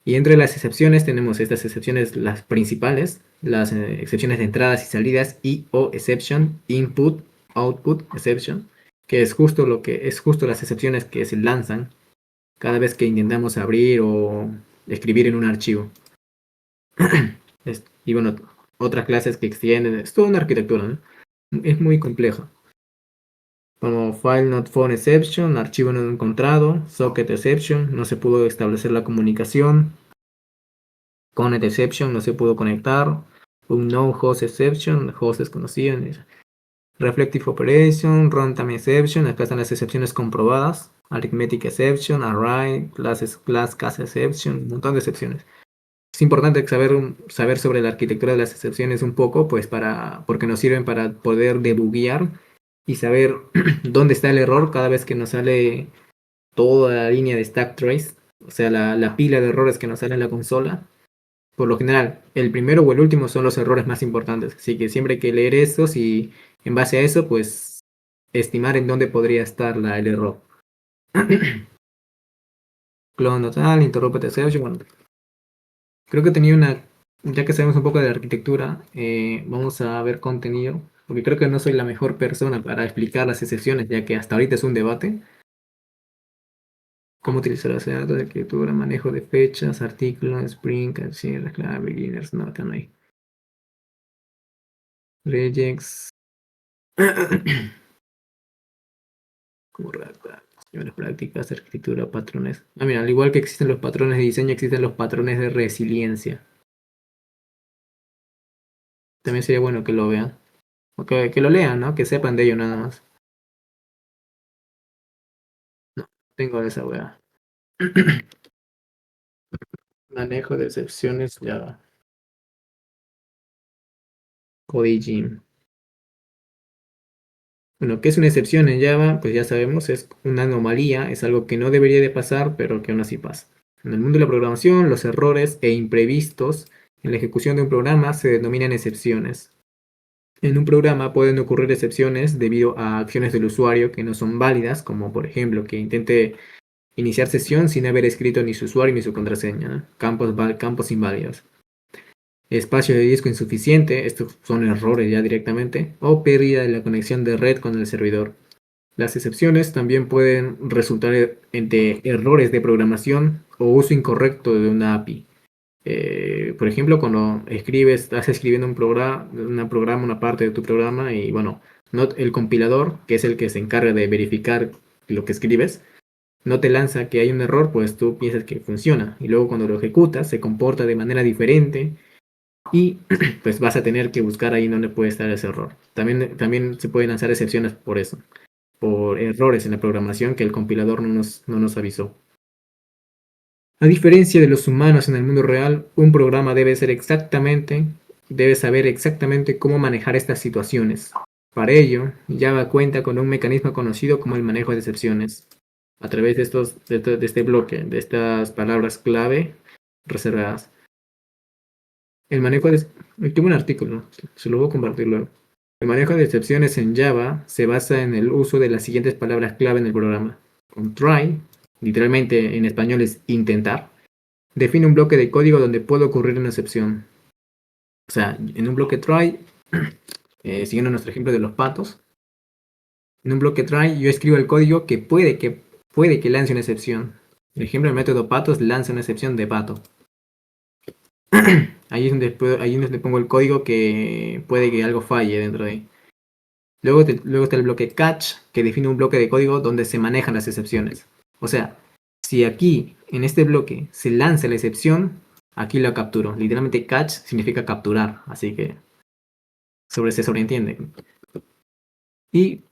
Y entre las excepciones tenemos estas excepciones, las principales, las excepciones de entradas y salidas, y o exception, input, output, exception. que es justo las excepciones que se lanzan cada vez que intentamos abrir o escribir en un archivo. Y bueno, otras clases que extienden, es toda una arquitectura, ¿no? Es muy compleja. Como file not found exception, archivo no encontrado, socket exception, no se pudo establecer la comunicación, connect exception, no se pudo conectar, unknown host exception, host desconocido, reflective operation, runtime exception, acá están las excepciones comprobadas, arithmetic exception, array, class case exception, un montón de excepciones. Es importante saber sobre la arquitectura de las excepciones un poco, pues porque nos sirven para poder debuguear y saber dónde está el error cada vez que nos sale toda la línea de stack trace, o sea, la pila de errores que nos sale en la consola. Por lo general, el primero o el último son los errores más importantes, así que siempre hay que leer estos y en base a eso, pues, estimar en dónde podría estar el error. Clone total, interrupt exception, bueno, creo que tenía ya que sabemos un poco de arquitectura, vamos a ver contenido, porque creo que no soy la mejor persona para explicar las excepciones, ya que hasta ahorita es un debate. Cómo utilizar la datos de arquitectura, manejo de fechas, artículos, Spring, canciones, clave, beginners, no, acá no hay. Regex. Como redactar. Las prácticas, arquitectura, patrones. Ah, mira, al igual que existen los patrones de diseño, existen los patrones de resiliencia. También sería bueno que lo vean. O que lo lean, ¿no? Que sepan de ello nada más. No, tengo esa wea. Manejo de excepciones Java. Coding. Bueno, ¿qué es una excepción en Java? Pues ya sabemos, es una anomalía, es algo que no debería de pasar, pero que aún así pasa. En el mundo de la programación, los errores e imprevistos en la ejecución de un programa se denominan excepciones. En un programa pueden ocurrir excepciones debido a acciones del usuario que no son válidas, como por ejemplo que intente iniciar sesión sin haber escrito ni su usuario ni su contraseña, ¿no? Campos inválidos. Espacio de disco insuficiente, estos son errores ya directamente, o pérdida de la conexión de red con el servidor. Las excepciones también pueden resultar de errores de programación o uso incorrecto de una API. Por ejemplo, cuando estás escribiendo una parte de tu programa y bueno, el compilador, que es el que se encarga de verificar lo que escribes, no te lanza que hay un error, pues tú piensas que funciona. Y luego cuando lo ejecutas se comporta de manera diferente y pues vas a tener que buscar ahí donde puede estar ese error. También se pueden lanzar excepciones por eso, por errores en la programación que el compilador no nos avisó. A diferencia de los humanos en el mundo real, un programa debe saber exactamente cómo manejar estas situaciones. Para ello, Java cuenta con un mecanismo conocido como el manejo de excepciones. A través de este bloque, de estas palabras clave reservadas. El manejo de... Tengo un artículo, se lo voy a compartir luego. El manejo de excepciones en Java se basa en el uso de las siguientes palabras clave en el programa. Un try, literalmente en español es intentar, define un bloque de código donde puede ocurrir una excepción. O sea, en un bloque try, siguiendo nuestro ejemplo de los patos, en un bloque try yo escribo el código que puede que lance una excepción. Por ejemplo, el método patos lanza una excepción de pato. Ahí es donde pongo el código que puede que algo falle dentro de ahí. Luego está el bloque catch, que define un bloque de código donde se manejan las excepciones. O sea, si aquí, en este bloque, se lanza la excepción, aquí la capturo. Literalmente catch significa capturar, así que se sobreentiende. Y,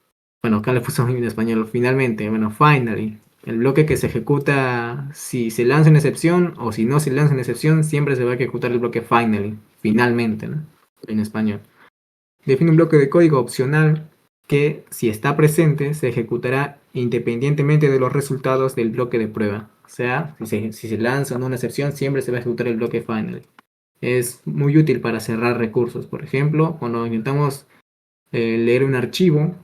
bueno, acá le puso en español, finalmente, bueno, finally. El bloque que se ejecuta si se lanza una excepción o si no se lanza una excepción, siempre se va a ejecutar el bloque finally, finalmente, ¿no? En español. Define un bloque de código opcional que, si está presente, se ejecutará independientemente de los resultados del bloque de prueba. O sea, si se lanza una excepción, siempre se va a ejecutar el bloque final. Es muy útil para cerrar recursos. Por ejemplo, cuando intentamos leer un archivo,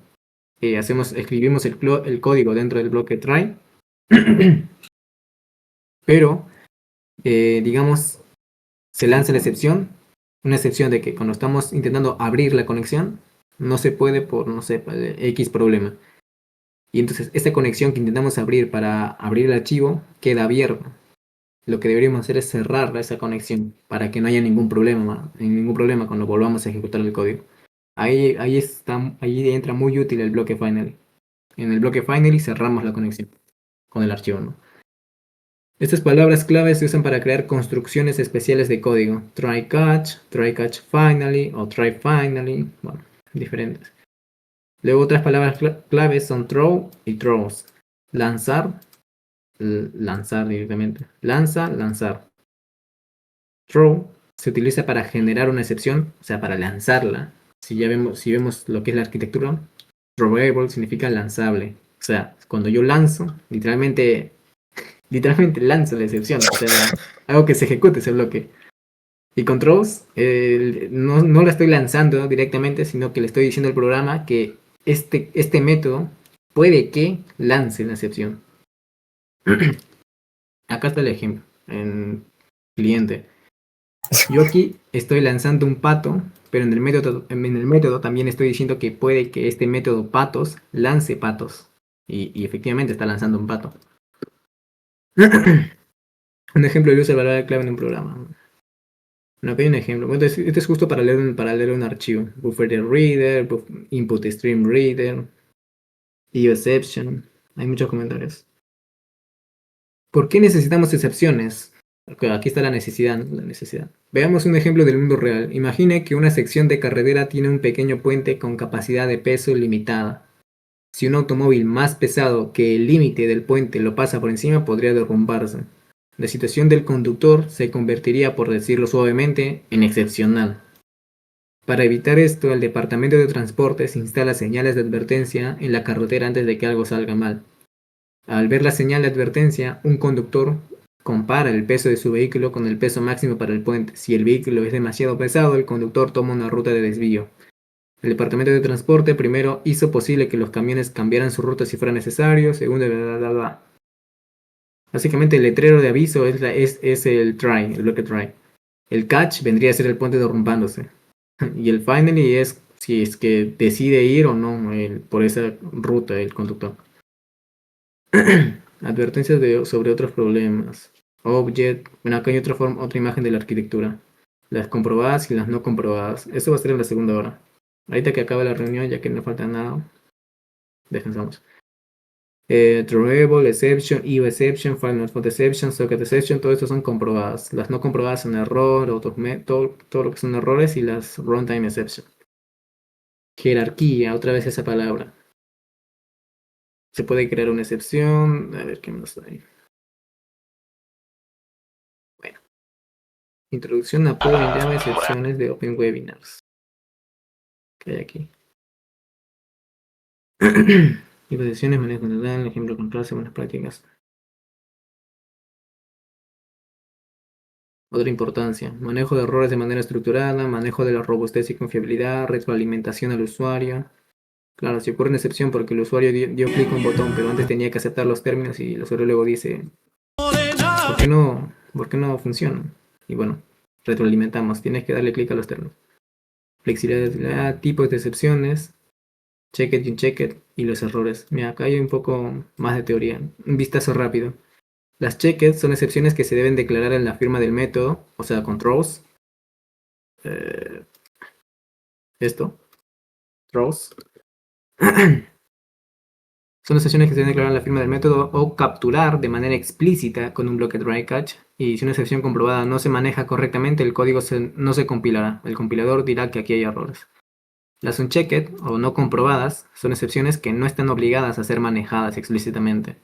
escribimos el código dentro del bloque try, pero, digamos, se lanza la excepción, una excepción de que cuando estamos intentando abrir la conexión, no se puede por, no sé, X problema. Y entonces esta conexión que intentamos abrir para abrir el archivo queda abierta. Lo que deberíamos hacer es cerrar esa conexión para que no haya ningún problema cuando volvamos a ejecutar el código. Ahí entra muy útil el bloque finally. En el bloque finally cerramos la conexión con el archivo, ¿no? Estas palabras claves se usan para crear construcciones especiales de código. Try catch finally o try finally, bueno, diferentes. Luego otras palabras claves son throw y throws. Lanzar, lanzar directamente. Lanza, lanzar. Throw se utiliza para generar una excepción, o sea, para lanzarla. Si vemos lo que es la arquitectura, throwable significa lanzable. O sea, cuando yo lanzo, literalmente lanzo la excepción. O sea, hago que se ejecute ese bloque. Y con throws, no la estoy lanzando directamente, sino que le estoy diciendo al programa que este método puede que lance la excepción. Acá está el ejemplo en cliente. Yo aquí estoy lanzando un pato, pero en el método también estoy diciendo que puede que este método patos lance patos. Y efectivamente está lanzando un pato. Un ejemplo de uso de palabra clave en un programa. No, acá hay un ejemplo. Bueno, este es justo para leer un archivo. Buffer reader, input stream reader, exception. Hay muchos comentarios. ¿Por qué necesitamos excepciones? Porque aquí está la necesidad, ¿no? La necesidad. Veamos un ejemplo del mundo real. Imagine que una sección de carretera tiene un pequeño puente con capacidad de peso limitada. Si un automóvil más pesado que el límite del puente lo pasa por encima, podría derrumbarse. La situación del conductor se convertiría, por decirlo suavemente, en excepcional. Para evitar esto, el Departamento de Transportes instala señales de advertencia en la carretera antes de que algo salga mal. Al ver la señal de advertencia, un conductor compara el peso de su vehículo con el peso máximo para el puente. Si el vehículo es demasiado pesado, el conductor toma una ruta de desvío. El Departamento de Transporte primero hizo posible que los camiones cambiaran su ruta si fuera necesario. Segundo, bla, bla, bla. Básicamente el letrero de aviso es el try, el bloque try. El catch vendría a ser el puente derrumbándose. Y el finally es si es que decide ir o no por esa ruta el conductor. Advertencias sobre otros problemas. Object. Bueno, acá hay otra imagen de la arquitectura. Las comprobadas y las no comprobadas. Eso va a ser en la segunda hora. Ahorita que acabe la reunión, ya que no falta nada. Descansamos. Throwable, exception, EVE exception, file not found exception, socket exception, todo esto son comprobadas. Las no comprobadas son error, todo lo que son errores y las runtime exception. Jerarquía, otra vez esa palabra. Se puede crear una excepción. A ver qué más hay. Bueno. Introducción a Power Java, excepciones de Open Webinars. ¿Qué hay aquí? Y posiciones, manejo general, ejemplo con clase, buenas prácticas. Otra importancia, manejo de errores de manera estructurada, manejo de la robustez y confiabilidad, retroalimentación al usuario. Claro, si ocurre una excepción porque el usuario dio clic a un botón, pero antes tenía que aceptar los términos y el usuario luego dice, ¿por qué no funciona? Y bueno, retroalimentamos, tienes que darle clic a los términos. Flexibilidad, tipos de excepciones, check-it y uncheck-it y los errores. Mira, acá hay un poco más de teoría, un vistazo rápido. Las checked son excepciones que se deben declarar en la firma del método, o sea, controls. Esto, throws. Son excepciones que se deben declarar en la firma del método o capturar de manera explícita con un bloque try catch. Y si una excepción comprobada no se maneja correctamente, el código no se compilará. El compilador dirá que aquí hay errores. Las unchecked o no comprobadas son excepciones que no están obligadas a ser manejadas explícitamente.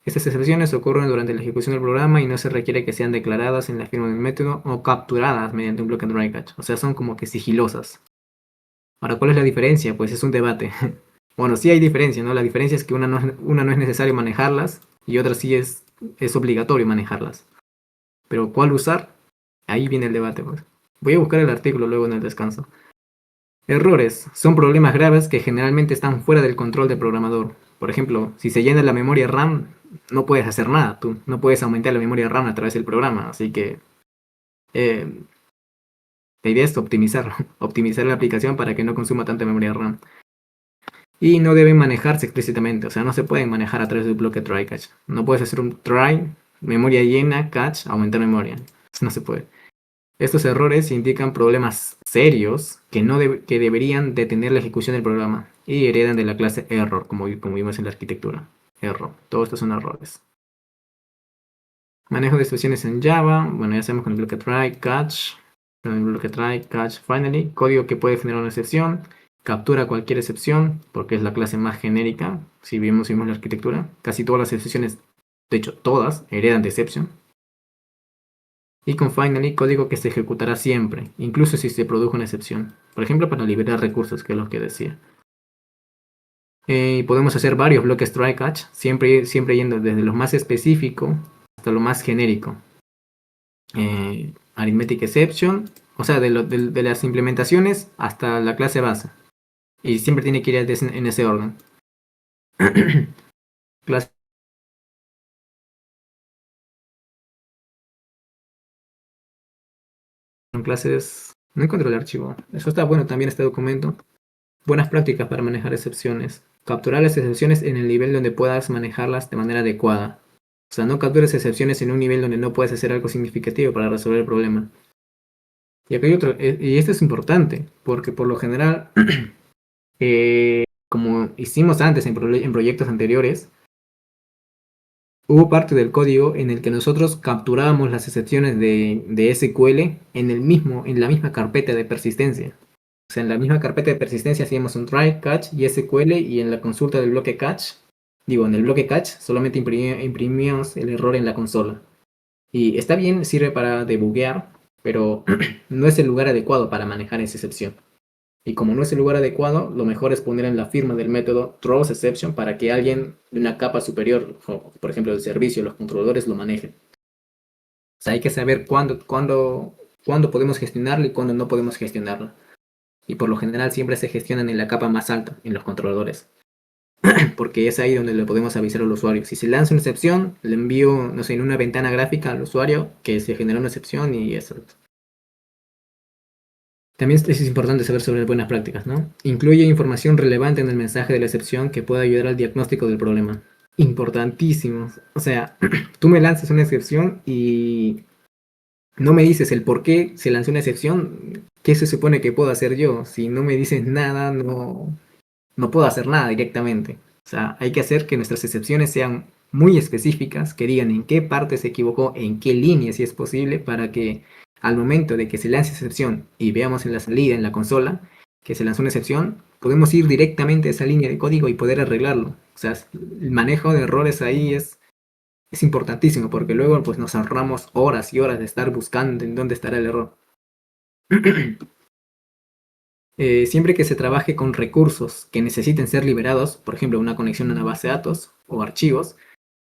Estas excepciones ocurren durante la ejecución del programa y no se requiere que sean declaradas en la firma del método o capturadas mediante un bloque try catch. O sea, son como que sigilosas. Ahora, ¿cuál es la diferencia? Pues es un debate. Bueno, sí hay diferencia, ¿no? La diferencia es que una no es necesario manejarlas y otra sí es obligatorio manejarlas. Pero ¿cuál usar? Ahí viene el debate, pues. Voy a buscar el artículo luego en el descanso. Errores son problemas graves que generalmente están fuera del control del programador. Por ejemplo, si se llena la memoria RAM, no puedes hacer nada. Tú no puedes aumentar la memoria RAM a través del programa. Así que la idea es optimizar la aplicación para que no consuma tanta memoria RAM. y no deben manejarse explícitamente, o sea, no se pueden manejar a través del bloque try catch. No puedes hacer un try, memoria llena, catch, aumentar memoria. Eso no se puede. Estos errores indican problemas serios que, que deberían detener la ejecución del programa y heredan de la clase error, como vimos en la arquitectura. Error. Todos estos son errores. Manejo de expresiones en Java. Bueno, ya sabemos con el bloque try, catch. Con el bloque try, catch, finally. Código que puede generar una excepción. Captura cualquier excepción, porque es la clase más genérica. Si vimos la arquitectura, casi todas las excepciones, de hecho todas, heredan de exception. Y con finally, código que se ejecutará siempre, incluso si se produjo una excepción. Por ejemplo, para liberar recursos, que es lo que decía. Podemos hacer varios bloques try catch, siempre yendo desde lo más específico hasta lo más genérico. Arithmetic exception, o sea, de las implementaciones hasta la clase base. Y siempre tiene que ir en ese orden. Clase clases. No encuentro el archivo. Eso está bueno también este documento. Buenas prácticas para manejar excepciones. Capturar las excepciones en el nivel donde puedas manejarlas de manera adecuada. O sea, no captures excepciones en un nivel donde no puedes hacer algo significativo para resolver el problema. Y acá hay otro, y esto es importante, porque por lo general, como hicimos antes en proyectos anteriores, hubo parte del código en el que nosotros capturábamos las excepciones de SQL en la misma carpeta de persistencia. O sea, en la misma carpeta de persistencia hacíamos un try, catch y SQL, y en la consulta del bloque catch, en el bloque catch solamente imprimíamos el error en la consola. Y está bien, sirve para debuguear, pero no es el lugar adecuado para manejar esa excepción. Y como no es el lugar adecuado, lo mejor es poner en la firma del método throws exception para que alguien de una capa superior, por ejemplo el servicio, los controladores, lo manejen. O sea, hay que saber cuándo podemos gestionarlo y cuándo no podemos gestionarlo. Y por lo general siempre se gestionan en la capa más alta, en los controladores. Porque es ahí donde le podemos avisar al usuario. Si se lanza una excepción, le envío, no sé, en una ventana gráfica al usuario que se generó una excepción y eso. También es importante saber sobre las buenas prácticas, ¿no? Incluye información relevante en el mensaje de la excepción que pueda ayudar al diagnóstico del problema. Importantísimo. O sea, tú me lanzas una excepción y no me dices el por qué se lanzó una excepción. ¿Qué se supone que puedo hacer yo? Si no me dices nada, no puedo hacer nada directamente. O sea, hay que hacer que nuestras excepciones sean muy específicas, que digan en qué parte se equivocó, en qué línea si es posible, para que al momento de que se lance excepción y veamos en la salida, en la consola, que se lanzó una excepción, podemos ir directamente a esa línea de código y poder arreglarlo. O sea, el manejo de errores ahí es importantísimo, porque luego pues nos ahorramos horas y horas de estar buscando en dónde estará el error. Siempre que se trabaje con recursos que necesiten ser liberados, por ejemplo, una conexión a una base de datos o archivos,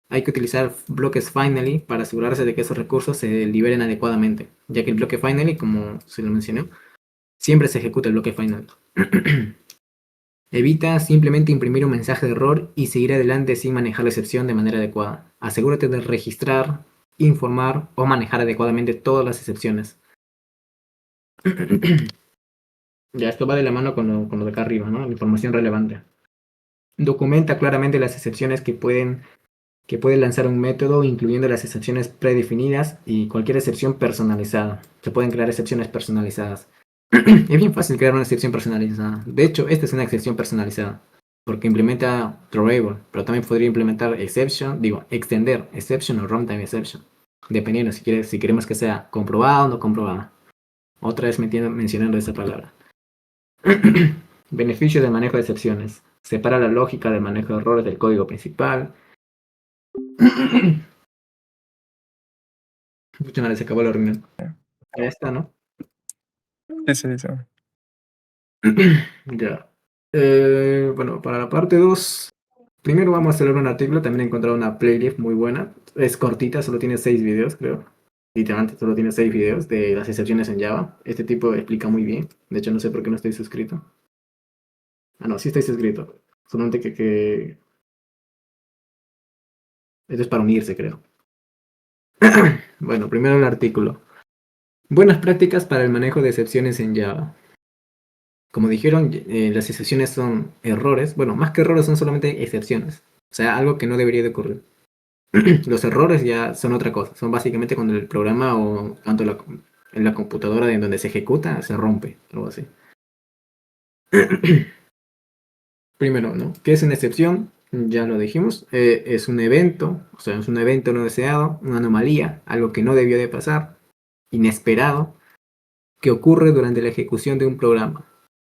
hay que utilizar bloques finally para asegurarse de que esos recursos se liberen adecuadamente, ya que el bloque finally, como se lo mencionó, siempre se ejecuta el bloque final. Evita simplemente imprimir un mensaje de error y seguir adelante sin manejar la excepción de manera adecuada. Asegúrate de registrar, informar o manejar adecuadamente todas las excepciones. Ya, esto va de la mano con lo de acá arriba, ¿no? La información relevante. Documenta claramente las excepciones que puede lanzar un método, incluyendo las excepciones predefinidas y cualquier excepción personalizada. Se pueden crear excepciones personalizadas. Es bien fácil crear una excepción personalizada. De hecho, esta es una excepción personalizada, porque implementa throwable, pero también podría implementar extender exception o runtime exception, dependiendo si queremos que sea comprobada o no comprobada. Otra vez mencionando esa palabra. Beneficio del manejo de excepciones. Separa la lógica del manejo de errores del código principal. Muchas gracias, se acabó la reunión. Ya está, ¿no? Sí. Ya. Bueno, para la parte 2, primero vamos a hacer un artículo. También he encontrado una playlist muy buena. Es cortita, solo tiene 6 videos, creo. Literalmente solo tiene 6 videos de las excepciones en Java. Este tipo explica muy bien. De hecho, no sé por qué no estoy suscrito. Ah, no, sí estoy suscrito. Solamente que esto es para unirse, creo. Bueno, primero el artículo. Buenas prácticas para el manejo de excepciones en Java. como dijeron, las excepciones son errores. Bueno, más que errores son solamente excepciones. O sea, algo que no debería de ocurrir. Los errores ya son otra cosa. Son básicamente cuando el programa o tanto en la computadora en donde se ejecuta se rompe, algo así. Primero, ¿no? ¿Qué es una excepción? Ya lo dijimos. Es un evento, o sea, es un evento no deseado, una anomalía, algo que no debió de pasar, inesperado, que ocurre durante la ejecución de un programa.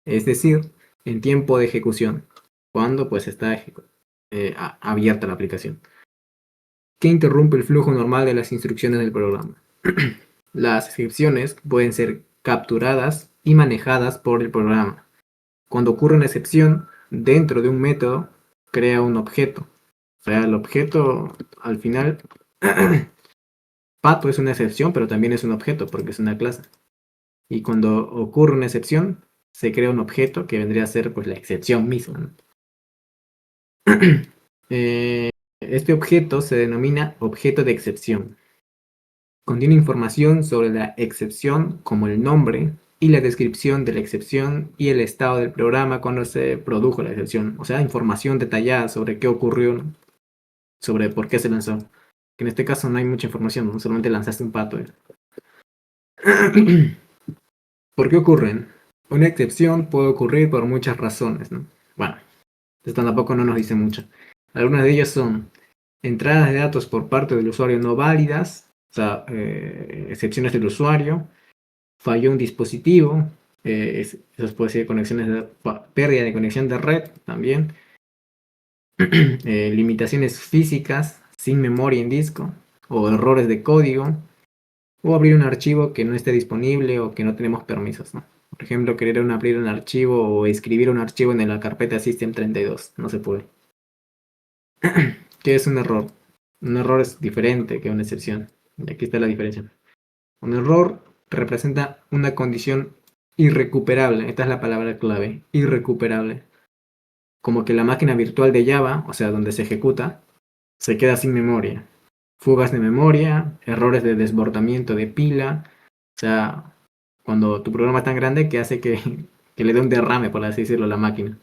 Es decir, en tiempo de ejecución, cuando pues está abierta la aplicación. ¿Qué interrumpe el flujo normal de las instrucciones del programa? Las excepciones pueden ser capturadas y manejadas por el programa. Cuando ocurre una excepción dentro de un método, crea un objeto. O sea, el objeto al final, pato es una excepción, pero también es un objeto porque es una clase. Y cuando ocurre una excepción, se crea un objeto que vendría a ser pues la excepción misma, ¿no? Este objeto se denomina objeto de excepción. Contiene información sobre la excepción como el nombre y la descripción de la excepción y el estado del programa cuando se produjo la excepción. O sea, información detallada sobre qué ocurrió, ¿no? Sobre por qué se lanzó. Que en este caso no hay mucha información, ¿no? Solamente lanzaste un pato. ¿Por qué ocurren? Una excepción puede ocurrir por muchas razones, ¿no? Bueno, esto tampoco no nos dice mucho. Algunas de ellas son entradas de datos por parte del usuario no válidas, o sea, excepciones del usuario, falló un dispositivo, eso puede ser pérdida de conexión de red también, limitaciones físicas sin memoria en disco, o errores de código, o abrir un archivo que no esté disponible o que no tenemos permisos, ¿no? Por ejemplo, querer abrir un archivo o escribir un archivo en la carpeta System32, no se puede. ¿Qué es un error? Un error es diferente que una excepción. Y aquí está la diferencia. Un error representa una condición irrecuperable. Esta es la palabra clave, irrecuperable. Como que la máquina virtual de Java, o sea, donde se ejecuta, se queda sin memoria. Fugas de memoria, errores de desbordamiento de pila. O sea, cuando tu programa es tan grande que hace que le dé un derrame, por así decirlo, a la máquina.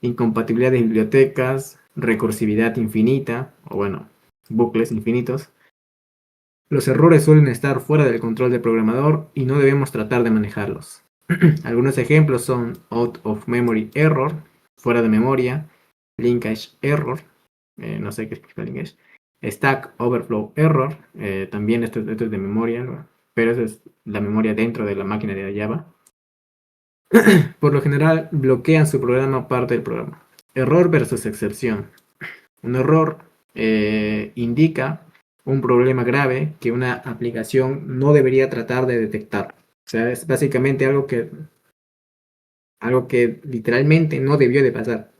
Incompatibilidad de bibliotecas, recursividad infinita, o bueno, bucles infinitos. Los errores suelen estar fuera del control del programador y no debemos tratar de manejarlos. Algunos ejemplos son out of memory error, fuera de memoria, linkage error, no sé qué significa linkage, stack overflow error, también esto es de memoria, ¿no? Pero eso es la memoria dentro de la máquina de Java. Por lo general, bloquean su programa parte del programa. Error versus excepción. Un error indica un problema grave que una aplicación no debería tratar de detectar. O sea, es básicamente algo que literalmente no debió de pasar.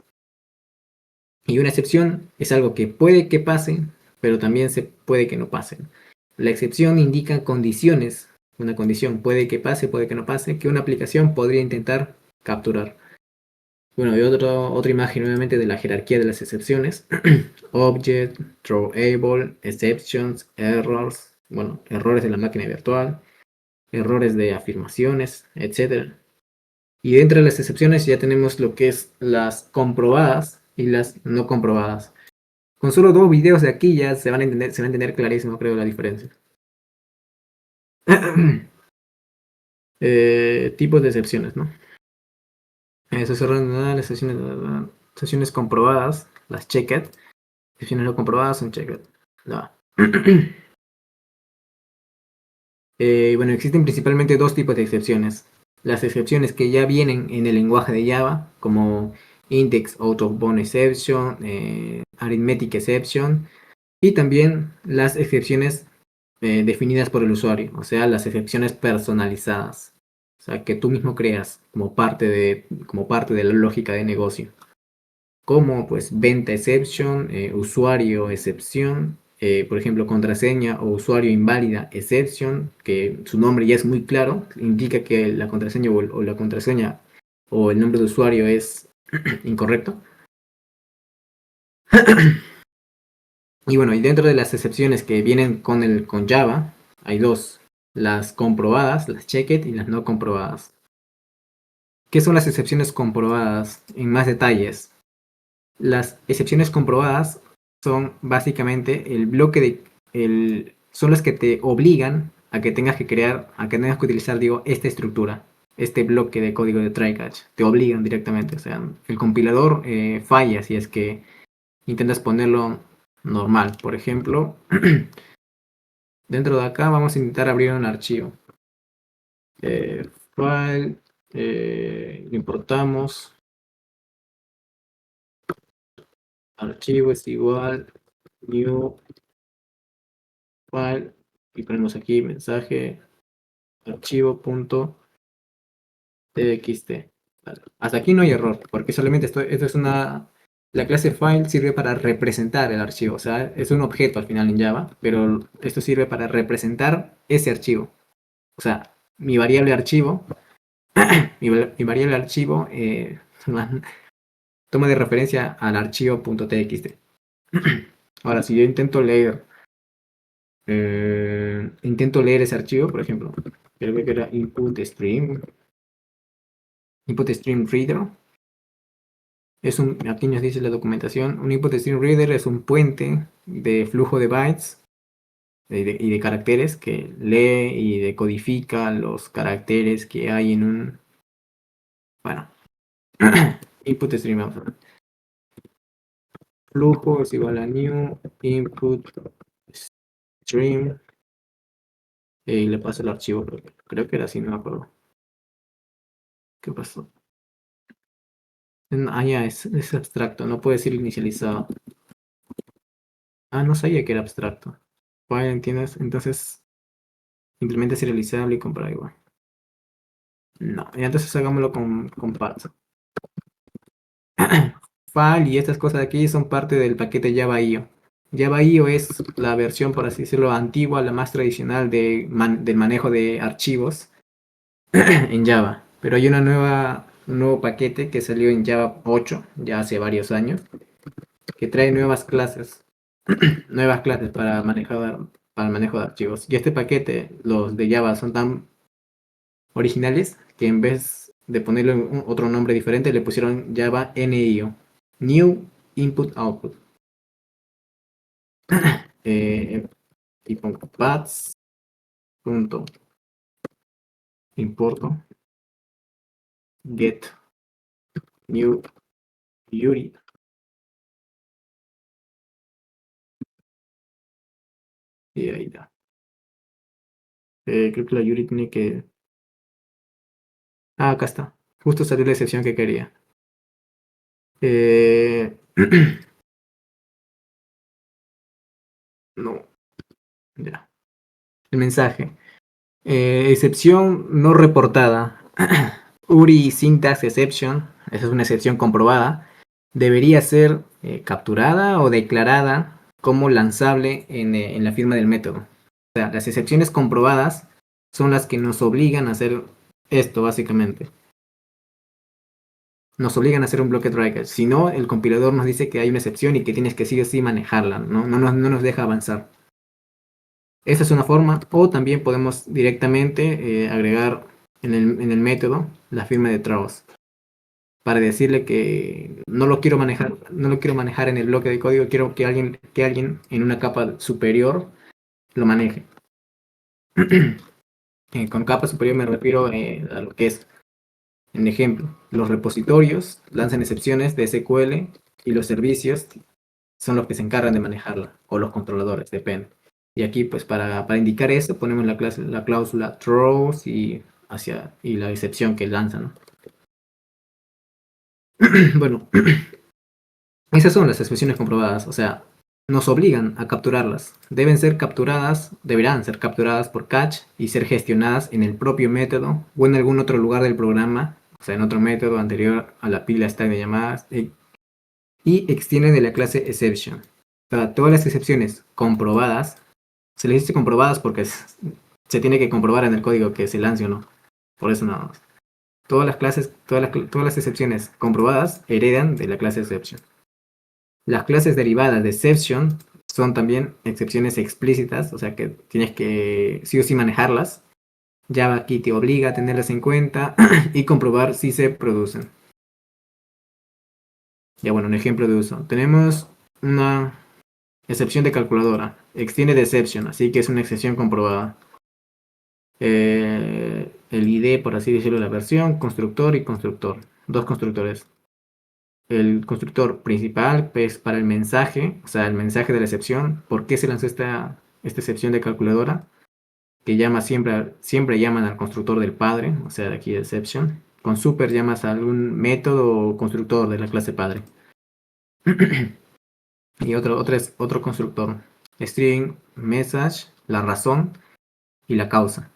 Y una excepción es algo que puede que pase, pero también se puede que no pase. La excepción indica condiciones. Una condición puede que pase, puede que no pase, que una aplicación podría intentar capturar. Bueno, y otra imagen nuevamente de la jerarquía de las excepciones. Object, throwable, exceptions, errors, bueno, errores de la máquina virtual, errores de afirmaciones, etc. Y dentro de las excepciones ya tenemos lo que es las comprobadas y las no comprobadas. Con solo dos videos de aquí ya se va a entender clarísimo, creo, la diferencia. Tipos de excepciones, ¿no? Las sesiones comprobadas, las checked. Excepciones no comprobadas son checked. No. Bueno, existen principalmente dos tipos de excepciones. Las excepciones que ya vienen en el lenguaje de Java, como index out of bound exception, arithmetic exception, y también las excepciones definidas por el usuario, o sea, las excepciones personalizadas, o sea, que tú mismo creas como parte de la lógica de negocio, como pues venta exception, usuario excepción, por ejemplo, contraseña o usuario inválida exception, que su nombre ya es muy claro, indica que la contraseña o la contraseña o el nombre de usuario es incorrecto. Y bueno, y dentro de las excepciones que vienen con Java, hay dos, las comprobadas, las checked y las no comprobadas. ¿Qué son las excepciones comprobadas? En más detalles. Las excepciones comprobadas son básicamente el bloque son las que te obligan a que tengas que crear, a que tengas que utilizar, digo, esta estructura, este bloque de código de try-catch. Te obligan directamente. O sea, el compilador falla si es que intentas ponerlo normal. Por ejemplo, dentro de acá vamos a intentar abrir un archivo. File, lo importamos. Archivo es igual new file y ponemos aquí mensaje archivo.txt. Vale. Hasta aquí no hay error, porque solamente esto es la clase file sirve para representar el archivo, o sea, es un objeto al final en Java, pero esto sirve para representar ese archivo. O sea, mi variable archivo, mi variable archivo toma de referencia al archivo.txt. Ahora, si yo intento leer ese archivo, por ejemplo, creo que era input stream reader. Aquí nos dice la documentación, un input stream reader es un puente de flujo de bytes y de caracteres que lee y decodifica los caracteres que hay en un, bueno, input stream. Flujo es igual a new input stream y le paso el archivo, creo que era así, no me acuerdo. ¿Qué pasó? Ya, es abstracto, no puede ser inicializado. No sabía que era abstracto. File, ¿entiendes? Entonces, implementa serializable y compara igual. No, y entonces hagámoslo con parts. File y estas cosas de aquí son parte del paquete Java.io. Java.io es la versión, por así decirlo, antigua, la más tradicional del manejo de archivos en Java. Pero hay un nuevo paquete que salió en Java 8, ya hace varios años, que trae nuevas clases para el manejo de archivos. Y este paquete, los de Java son tan originales que en vez de ponerle otro nombre diferente, le pusieron Java NIO, New Input Output. Y pongo paths punto importo get new URI. Y ahí da. Creo que la URI tiene que... acá está. Justo salió la excepción que quería. No. Ya. El mensaje. Excepción no reportada. URI syntax exception. Esa es una excepción comprobada. Debería ser capturada o declarada como lanzable en la firma del método. O sea, las excepciones comprobadas son las que nos obligan a hacer esto, básicamente. Nos obligan a hacer un bloque try catch. Si no, el compilador nos dice que hay una excepción y que tienes que sí o sí manejarla, ¿no? No nos deja avanzar. Esa es una forma, o también podemos directamente agregar en el método la firma de throws para decirle que no lo quiero manejar en el bloque de código, quiero que alguien en una capa superior lo maneje. Con capa superior me refiero a lo que es, en ejemplo, los repositorios lanzan excepciones de SQL y los servicios son los que se encargan de manejarla, o los controladores, depende. Y aquí, pues, para indicar eso, ponemos la cláusula throws y la excepción que lanza, ¿no? Bueno, esas son las expresiones comprobadas, o sea, nos obligan a capturarlas. Deberán ser capturadas por catch y ser gestionadas en el propio método o en algún otro lugar del programa, o sea, en otro método anterior a la pila stack de llamadas, y extienden de la clase exception. O sea, todas las excepciones comprobadas, se les dice comprobadas porque se tiene que comprobar en el código que se lance o no. Por eso nada más. Todas las excepciones comprobadas heredan de la clase exception. Las clases derivadas de exception son también excepciones explícitas, o sea que tienes que sí o sí manejarlas. Java aquí te obliga a tenerlas en cuenta y comprobar si se producen. Ya bueno, un ejemplo de uso. Tenemos una excepción de calculadora. Extiende de exception, así que es una excepción comprobada. El ID, por así decirlo, la versión, constructor y constructor. Dos constructores. El constructor principal es para el mensaje, o sea, el mensaje de la excepción. ¿Por qué se lanzó esta excepción de calculadora? Que llama siempre llaman al constructor del padre, o sea, de aquí de exception. Con super llamas a algún método o constructor de la clase padre. Y otro constructor. String, message, la razón y la causa,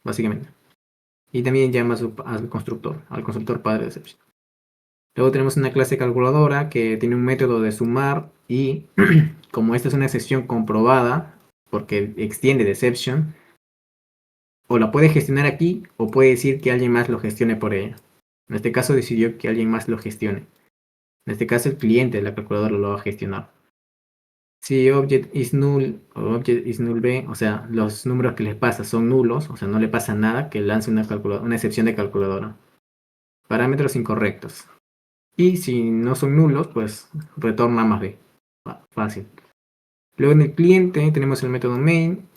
básicamente. Y también llama al constructor padre de exception. Luego tenemos una clase calculadora que tiene un método de sumar y como esta es una excepción comprobada, porque extiende de exception, o la puede gestionar aquí o puede decir que alguien más lo gestione por ella. En este caso decidió que alguien más lo gestione. En este caso el cliente de la calculadora lo va a gestionar. Si object is null o object is null b, o sea, los números que les pasa son nulos, o sea, no le pasa nada, que lance una excepción de calculadora. Parámetros incorrectos. Y si no son nulos, pues retorna más b. Fácil. Luego en el cliente tenemos el método main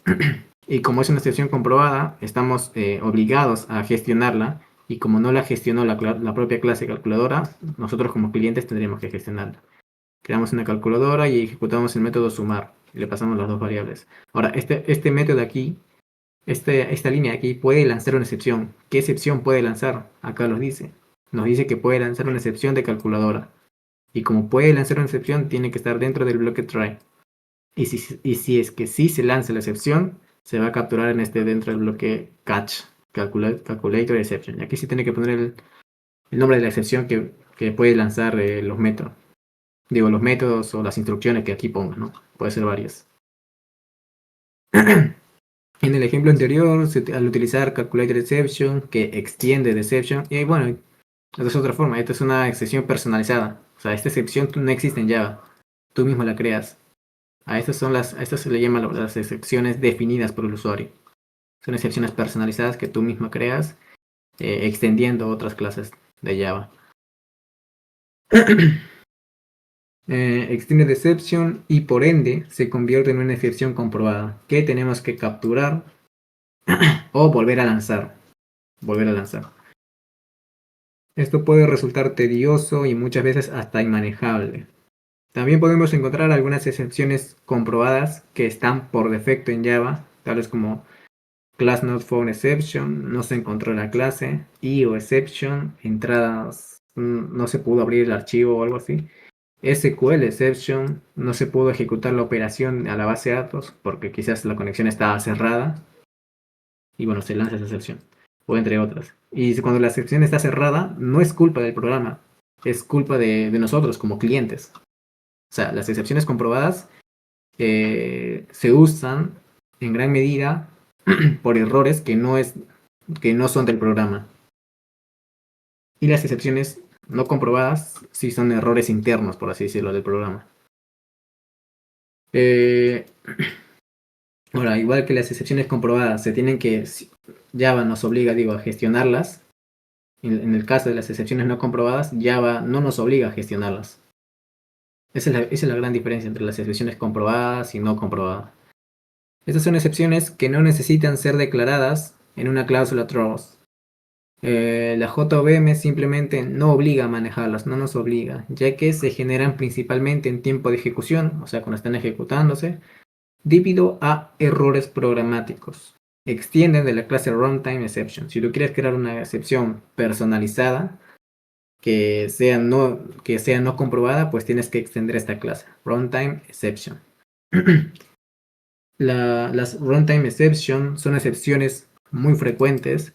y como es una excepción comprobada, estamos obligados a gestionarla y como no la gestionó la propia clase calculadora, nosotros como clientes tendríamos que gestionarla. Creamos una calculadora y ejecutamos el método sumar y le pasamos las dos variables. Ahora, este método aquí, esta línea aquí puede lanzar una excepción. ¿Qué excepción puede lanzar? Acá nos dice que puede lanzar una excepción de calculadora. Y como puede lanzar una excepción, tiene que estar dentro del bloque try. Y si es que sí se lanza la excepción, se va a capturar dentro del bloque catch, calculator exception. Y aquí sí tiene que poner el nombre de la excepción que puede lanzar los métodos. Digo, los métodos o las instrucciones que aquí ponga, ¿no? Puede ser varias. En el ejemplo anterior, al utilizar calculator exception, que extiende de exception, y bueno, esta es otra forma, esta es una excepción personalizada. O sea, esta excepción no existe en Java, tú mismo la creas. A estas se le llaman las excepciones definidas por el usuario. Son excepciones personalizadas que tú mismo creas, extendiendo otras clases de Java. Extended exception y por ende se convierte en una excepción comprobada que tenemos que capturar o volver a lanzar. Esto puede resultar tedioso y muchas veces hasta inmanejable. También podemos encontrar algunas excepciones comprobadas que están por defecto en Java, tales como class not found exception, no se encontró la clase, IO exception, entradas, no se pudo abrir el archivo o algo así. SQL exception, no se pudo ejecutar la operación a la base de datos porque quizás la conexión estaba cerrada y bueno, se lanza esa excepción, o entre otras. Y cuando la excepción está cerrada, no es culpa del programa, es culpa de nosotros como clientes. O sea, las excepciones comprobadas se usan en gran medida por errores que no son del programa. Y las excepciones no comprobadas sí son errores internos, por así decirlo, del programa. Ahora, igual que las excepciones comprobadas, Java nos obliga, a gestionarlas. En el caso de las excepciones no comprobadas, Java no nos obliga a gestionarlas. Esa es la gran diferencia entre las excepciones comprobadas y no comprobadas. Estas son excepciones que no necesitan ser declaradas en una cláusula throws. La JVM simplemente no obliga a manejarlas, no nos obliga, ya que se generan principalmente en tiempo de ejecución, o sea, cuando están ejecutándose, debido a errores programáticos. Extienden de la clase runtime exception. Si tú quieres crear una excepción personalizada que sea no comprobada, pues tienes que extender esta clase, runtime exception. Las runtime exception son excepciones muy frecuentes,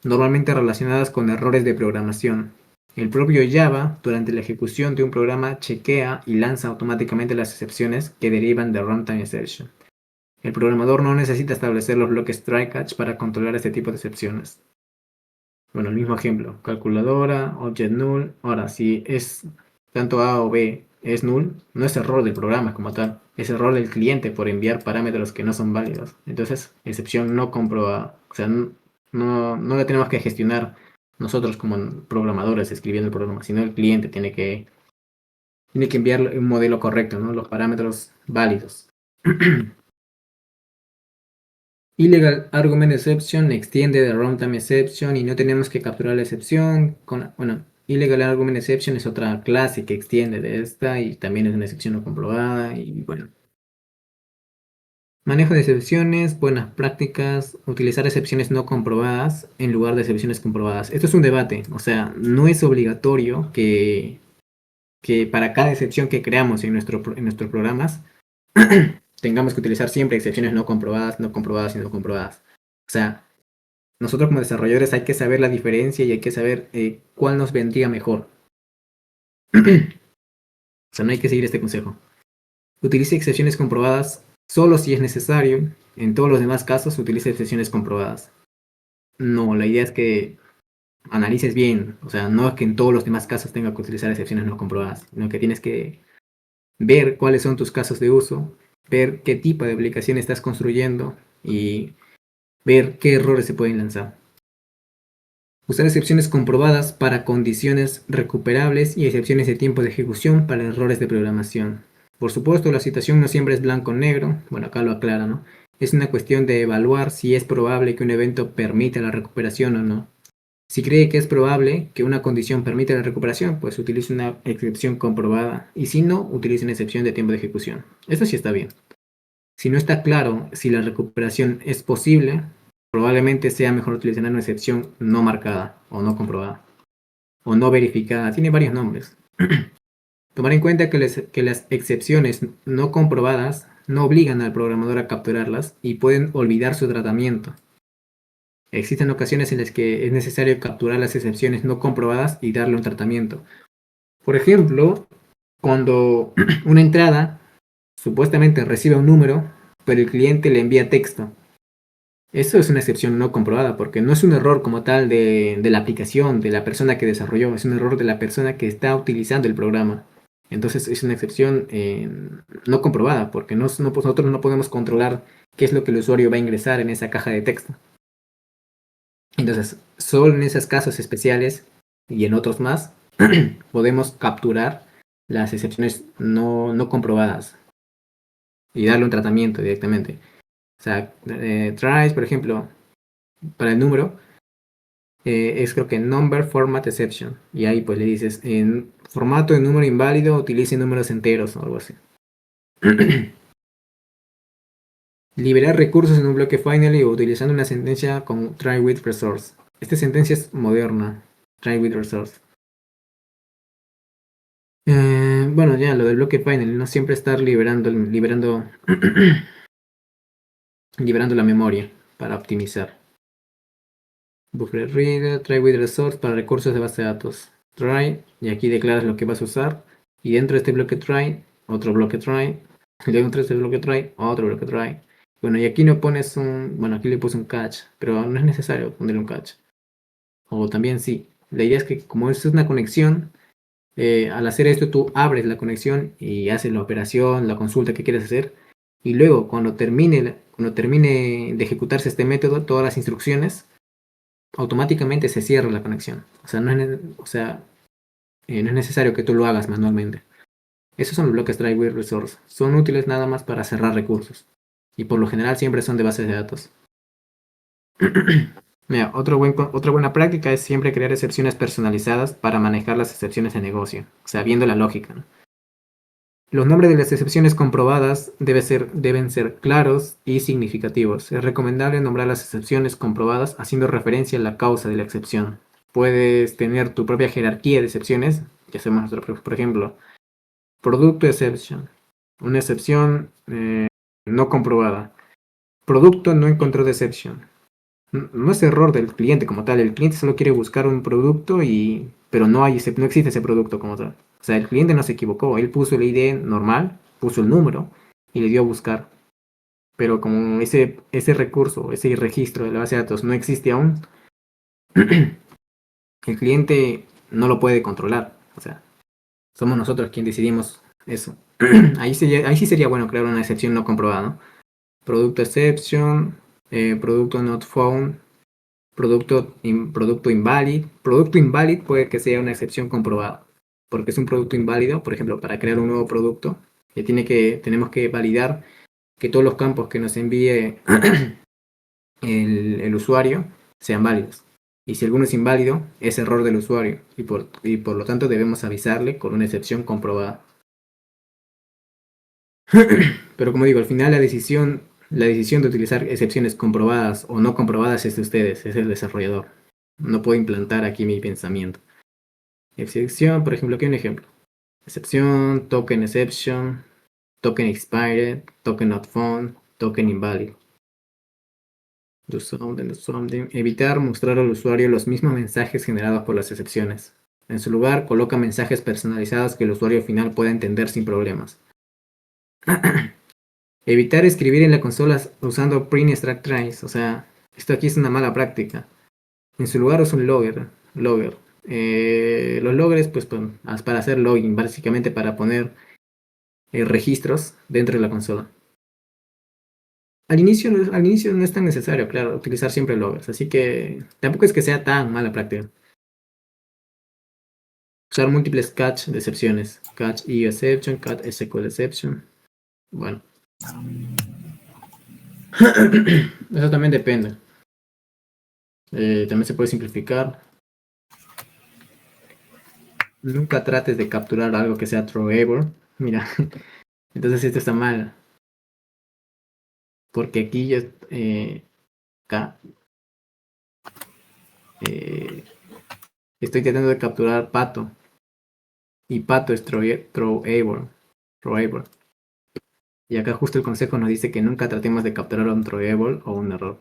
normalmente relacionadas con errores de programación. El propio Java, durante la ejecución de un programa, chequea y lanza automáticamente las excepciones que derivan de runtime exception. El programador no necesita establecer los bloques try-catch para controlar este tipo de excepciones. El mismo ejemplo, calculadora, object null. Ahora, si es tanto A o B es null, no es error del programa como tal, es error del cliente por enviar parámetros que no son válidos. Entonces, excepción no comprobada. O sea, no la tenemos que gestionar nosotros como programadores escribiendo el programa, sino el cliente tiene que enviar un modelo correcto, ¿no? Los parámetros válidos. Illegal Argument Exception extiende de Runtime Exception y no tenemos que capturar la excepción. Bueno, Illegal Argument Exception es otra clase que extiende de esta y también es una excepción no comprobada. Y bueno, manejo de excepciones, buenas prácticas, utilizar excepciones no comprobadas en lugar de excepciones comprobadas. Esto es un debate, o sea, no es obligatorio que para cada excepción que creamos en nuestros programas tengamos que utilizar siempre excepciones no comprobadas, no comprobadas y no comprobadas. O sea, nosotros como desarrolladores hay que saber la diferencia y hay que saber cuál nos vendría mejor. O sea, no hay que seguir este consejo. Utilice excepciones comprobadas solo si es necesario. En todos los demás casos, utilice excepciones comprobadas. No, la idea es que analices bien. O sea, no es que en todos los demás casos tenga que utilizar excepciones no comprobadas, sino que tienes que ver cuáles son tus casos de uso, ver qué tipo de aplicación estás construyendo y ver qué errores se pueden lanzar. Usar excepciones comprobadas para condiciones recuperables y excepciones de tiempo de ejecución para errores de programación. Por supuesto, la situación no siempre es blanco o negro. Bueno, acá lo aclara, ¿no? Es una cuestión de evaluar si es probable que un evento permita la recuperación o no. Si cree que es probable que una condición permita la recuperación, pues utilice una excepción comprobada. Y si no, utilice una excepción de tiempo de ejecución. Eso sí está bien. Si no está claro si la recuperación es posible, probablemente sea mejor utilizar una excepción no marcada o no comprobada o no verificada. Tiene varios nombres. Tomar en cuenta que las excepciones no comprobadas no obligan al programador a capturarlas y pueden olvidar su tratamiento. Existen ocasiones en las que es necesario capturar las excepciones no comprobadas y darle un tratamiento. Por ejemplo, cuando una entrada supuestamente recibe un número, pero el cliente le envía texto. Eso es una excepción no comprobada, porque no es un error como tal de la aplicación, de la persona que desarrolló, es un error de la persona que está utilizando el programa. Entonces es una excepción no comprobada, porque pues nosotros no podemos controlar qué es lo que el usuario va a ingresar en esa caja de texto. Entonces, solo en esos casos especiales y en otros más, podemos capturar las excepciones no comprobadas y darle un tratamiento directamente. O sea, tries, por ejemplo, para el número, es creo que number format exception. Y ahí pues le dices, en formato de número inválido utilice números enteros o algo así. Liberar recursos en un bloque finally o utilizando una sentencia con try with resource. Esta sentencia es moderna. Try with resource. Bueno, ya lo del bloque final, no siempre estar liberando liberando la memoria para optimizar. Buffer reader, try with resource para recursos de base de datos. Try, y aquí declaras lo que vas a usar. Y dentro de este bloque try, otro bloque try. Y dentro de este bloque try, otro bloque try. Bueno, y aquí no pones bueno, aquí le puse un catch, pero no es necesario ponerle un catch. O también sí. La idea es que como esto es una conexión, al hacer esto tú abres la conexión y haces la operación, la consulta que quieres hacer. Y luego cuando termine de ejecutarse este método, todas las instrucciones, automáticamente se cierra la conexión. O sea, no es necesario que tú lo hagas manualmente. Esos son los bloques try with resource. Son útiles nada más para cerrar recursos. Y por lo general siempre son de bases de datos. Mira, otra buena práctica es siempre crear excepciones personalizadas para manejar las excepciones de negocio. O sea, viendo la lógica, ¿no? Los nombres de las excepciones comprobadas deben ser claros y significativos. Es recomendable nombrar las excepciones comprobadas haciendo referencia a la causa de la excepción. Puedes tener tu propia jerarquía de excepciones, que hacemos nosotros, por ejemplo, producto exception, una excepción no comprobada. Producto no encontró de exception. No es error del cliente como tal, el cliente solo quiere buscar un producto pero no existe ese producto como tal. O sea, el cliente no se equivocó, él puso el ID normal, puso el número y le dio a buscar. Pero como ese recurso, ese registro de la base de datos no existe aún, el cliente no lo puede controlar. O sea, somos nosotros quienes decidimos Eso. Ahí sí sería bueno crear una excepción no comprobada, ¿no? Producto exception, producto not found, producto invalid. Producto invalid puede que sea una excepción comprobada, porque es un producto inválido. Por ejemplo, para crear un nuevo producto, tenemos que validar que todos los campos que nos envíe el usuario sean válidos. Y si alguno es inválido, es error del usuario, y por lo tanto debemos avisarle con una excepción comprobada. Pero como digo, al final la decisión de utilizar excepciones comprobadas o no comprobadas es de ustedes, es el desarrollador. No puedo implantar aquí mi pensamiento. Excepción, por ejemplo, aquí un ejemplo. Excepción, token exception, token expired, token not found, token invalid. Do something. Evitar mostrar al usuario los mismos mensajes generados por las excepciones. En su lugar, coloca mensajes personalizados que el usuario final pueda entender sin problemas. Evitar escribir en la consola usando print extract trace. O sea, esto aquí es una mala práctica. En su lugar usa un logger. Los loggers, pues, para hacer login, básicamente para poner registros dentro de la consola. Al inicio no es tan necesario, claro, utilizar siempre loggers, así que tampoco es que sea tan mala práctica. Usar múltiples catch de excepciones. Catch E exception, catch SQL exception. Bueno. Eso también depende. También se puede simplificar. Nunca trates de capturar algo que sea throwable. Mira, entonces esto está mal. Porque aquí yo acá, estoy tratando de capturar pato. Y pato es throwable. Y acá justo el consejo nos dice que nunca tratemos de capturar un throwable o un error.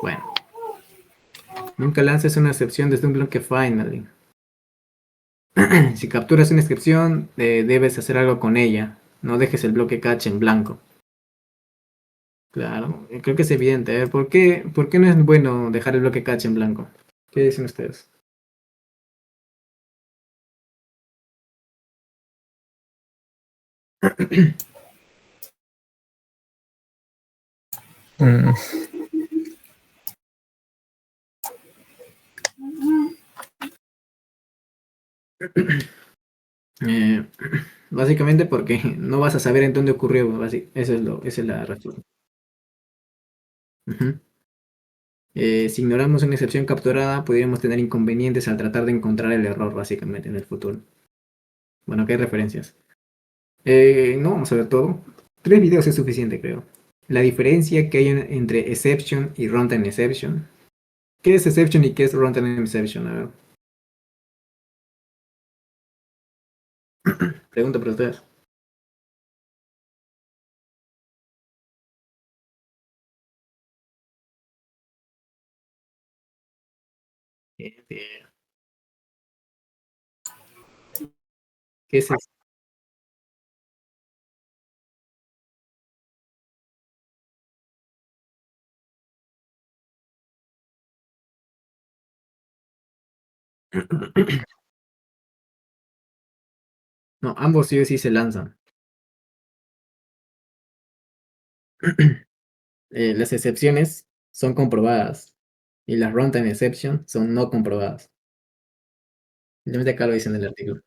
Bueno. Nunca lances una excepción desde un bloque finally. Si capturas una excepción, debes hacer algo con ella. No dejes el bloque catch en blanco. Claro, creo que es evidente. A ver, por qué no es bueno dejar el bloque catch en blanco? ¿Qué dicen ustedes? Mm, Eh, básicamente porque no vas a saber en dónde ocurrió. Esa es la razón. Ujú. Si ignoramos una excepción capturada, podríamos tener inconvenientes al tratar de encontrar el error, básicamente, en el futuro. Bueno, ¿qué referencias? No vamos a ver todo. 3 videos es suficiente, creo. La diferencia que hay entre exception y runtime exception. ¿Qué es exception y qué es runtime exception? A ver, pregunta para ustedes. ¿Qué es eso? No, ambos sí o sí se lanzan. Las excepciones son comprobadas y las runtime exception son no comprobadas. Simplemente acá lo dice en el artículo.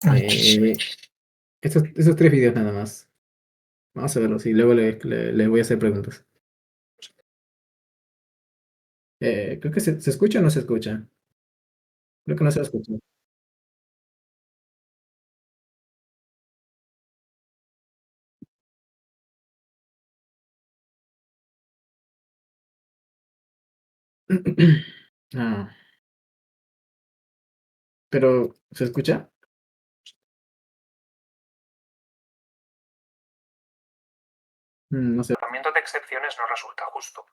ay, Eh, esos 3 videos nada más. Vamos a verlos y luego le voy a hacer preguntas. Creo que se escucha o no se escucha. Creo que no se escucha. Ah, pero ¿se escucha? No sé. El tratamiento de excepciones no resulta justo,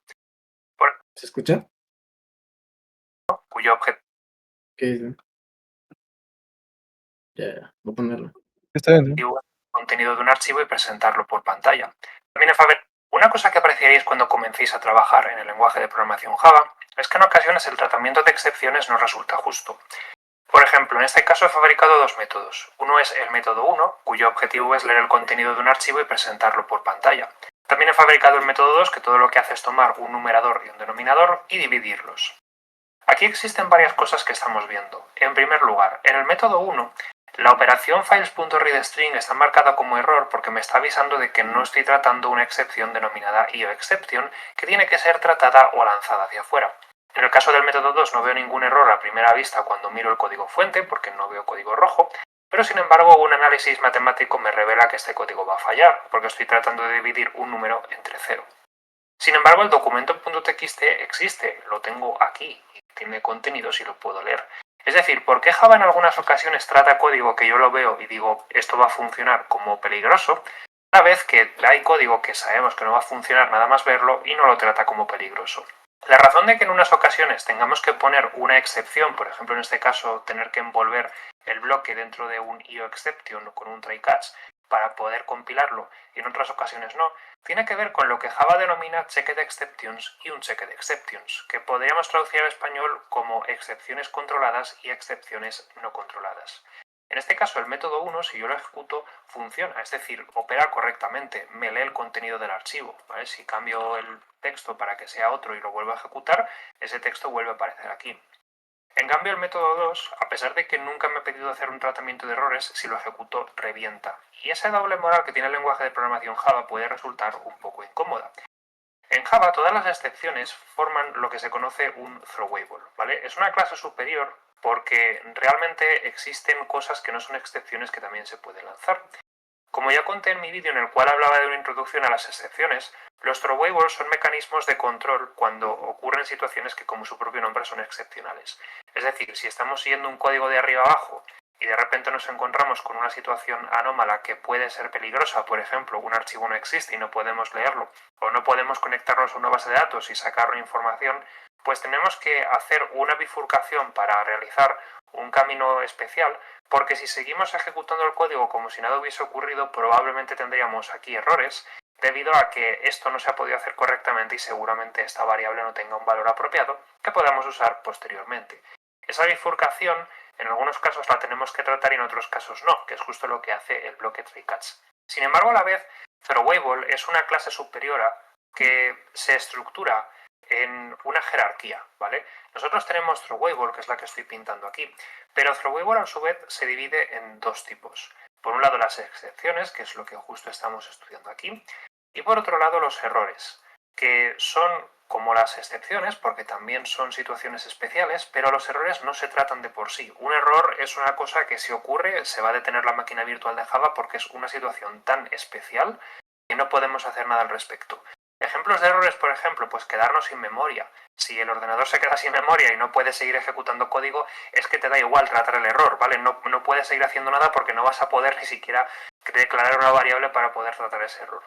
¿Se escucha? cuyo objetivo ¿Qué dice? Ya, voy a ponerlo. está bien, ¿no? es el contenido de un archivo y presentarlo por pantalla. También, Faber, una cosa que apreciaréis cuando comencéis a trabajar en el lenguaje de programación Java es que en ocasiones el tratamiento de excepciones no resulta justo. Por ejemplo, en este caso he fabricado dos métodos. Uno es el método 1, cuyo objetivo es leer el contenido de un archivo y presentarlo por pantalla. También he fabricado el método 2, que todo lo que hace es tomar un numerador y un denominador y dividirlos. Aquí existen varias cosas que estamos viendo. En primer lugar, en el método 1, la operación files.readString está marcada como error porque me está avisando de que no estoy tratando una excepción denominada IOException que tiene que ser tratada o lanzada hacia afuera. En el caso del método 2 no veo ningún error a primera vista cuando miro el código fuente porque no veo código rojo, pero sin embargo un análisis matemático me revela que este código va a fallar porque estoy tratando de dividir un número entre 0. Sin embargo, el documento .txt existe, lo tengo aquí y tiene contenidos y lo puedo leer. Es decir, ¿por qué Java en algunas ocasiones trata código que yo lo veo y digo esto va a funcionar como peligroso, una vez que hay código que sabemos que no va a funcionar nada más verlo y no lo trata como peligroso? La razón de que en unas ocasiones tengamos que poner una excepción, por ejemplo en este caso tener que envolver el bloque dentro de un IOException o con un try-catch para poder compilarlo y en otras ocasiones no, tiene que ver con lo que Java denomina checked exceptions y un checked exceptions, que podríamos traducir al español como excepciones controladas y excepciones no controladas. En este caso, el método 1, si yo lo ejecuto, funciona, es decir, opera correctamente, me lee el contenido del archivo, ¿vale? Si cambio el texto para que sea otro y lo vuelvo a ejecutar, ese texto vuelve a aparecer aquí. En cambio, el método 2, a pesar de que nunca me ha pedido hacer un tratamiento de errores, si lo ejecuto, revienta. Y esa doble moral que tiene el lenguaje de programación Java puede resultar un poco incómoda. En Java, todas las excepciones forman lo que se conoce un throwable, ¿vale? Es una clase superior porque realmente existen cosas que no son excepciones que también se pueden lanzar. Como ya conté en mi vídeo en el cual hablaba de una introducción a las excepciones, los throwables son mecanismos de control cuando ocurren situaciones que, como su propio nombre, son excepcionales. Es decir, si estamos siguiendo un código de arriba abajo y de repente nos encontramos con una situación anómala que puede ser peligrosa, por ejemplo, un archivo no existe y no podemos leerlo, o no podemos conectarnos a una base de datos y sacar información, pues tenemos que hacer una bifurcación para realizar un camino especial, porque si seguimos ejecutando el código como si nada hubiese ocurrido, probablemente tendríamos aquí errores, debido a que esto no se ha podido hacer correctamente y seguramente esta variable no tenga un valor apropiado que podamos usar posteriormente. Esa bifurcación en algunos casos la tenemos que tratar y en otros casos no, que es justo lo que hace el bloque try-catch. Sin embargo, a la vez, throwable es una clase superior que se estructura en una jerarquía, ¿vale? Nosotros tenemos throwable, que es la que estoy pintando aquí, pero throwable a su vez se divide en dos tipos. Por un lado las excepciones, que es lo que justo estamos estudiando aquí, y por otro lado los errores, que son como las excepciones, porque también son situaciones especiales, pero los errores no se tratan de por sí. Un error es una cosa que si ocurre se va a detener la máquina virtual de Java porque es una situación tan especial que no podemos hacer nada al respecto. Ejemplos de errores, por ejemplo, pues quedarnos sin memoria. Si el ordenador se queda sin memoria y no puede seguir ejecutando código, es que te da igual tratar el error, ¿vale? No puedes seguir haciendo nada porque no vas a poder ni siquiera declarar una variable para poder tratar ese error.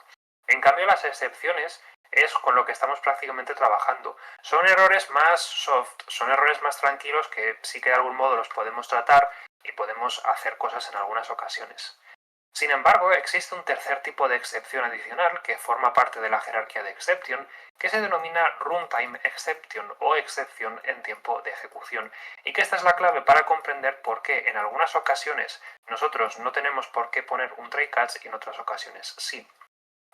En cambio, las excepciones es con lo que estamos prácticamente trabajando. Son errores más soft, son errores más tranquilos que sí que de algún modo los podemos tratar y podemos hacer cosas en algunas ocasiones. Sin embargo, existe un tercer tipo de excepción adicional que forma parte de la jerarquía de exception, que se denomina runtime exception o excepción en tiempo de ejecución, y que esta es la clave para comprender por qué en algunas ocasiones nosotros no tenemos por qué poner un try-catch y en otras ocasiones sí.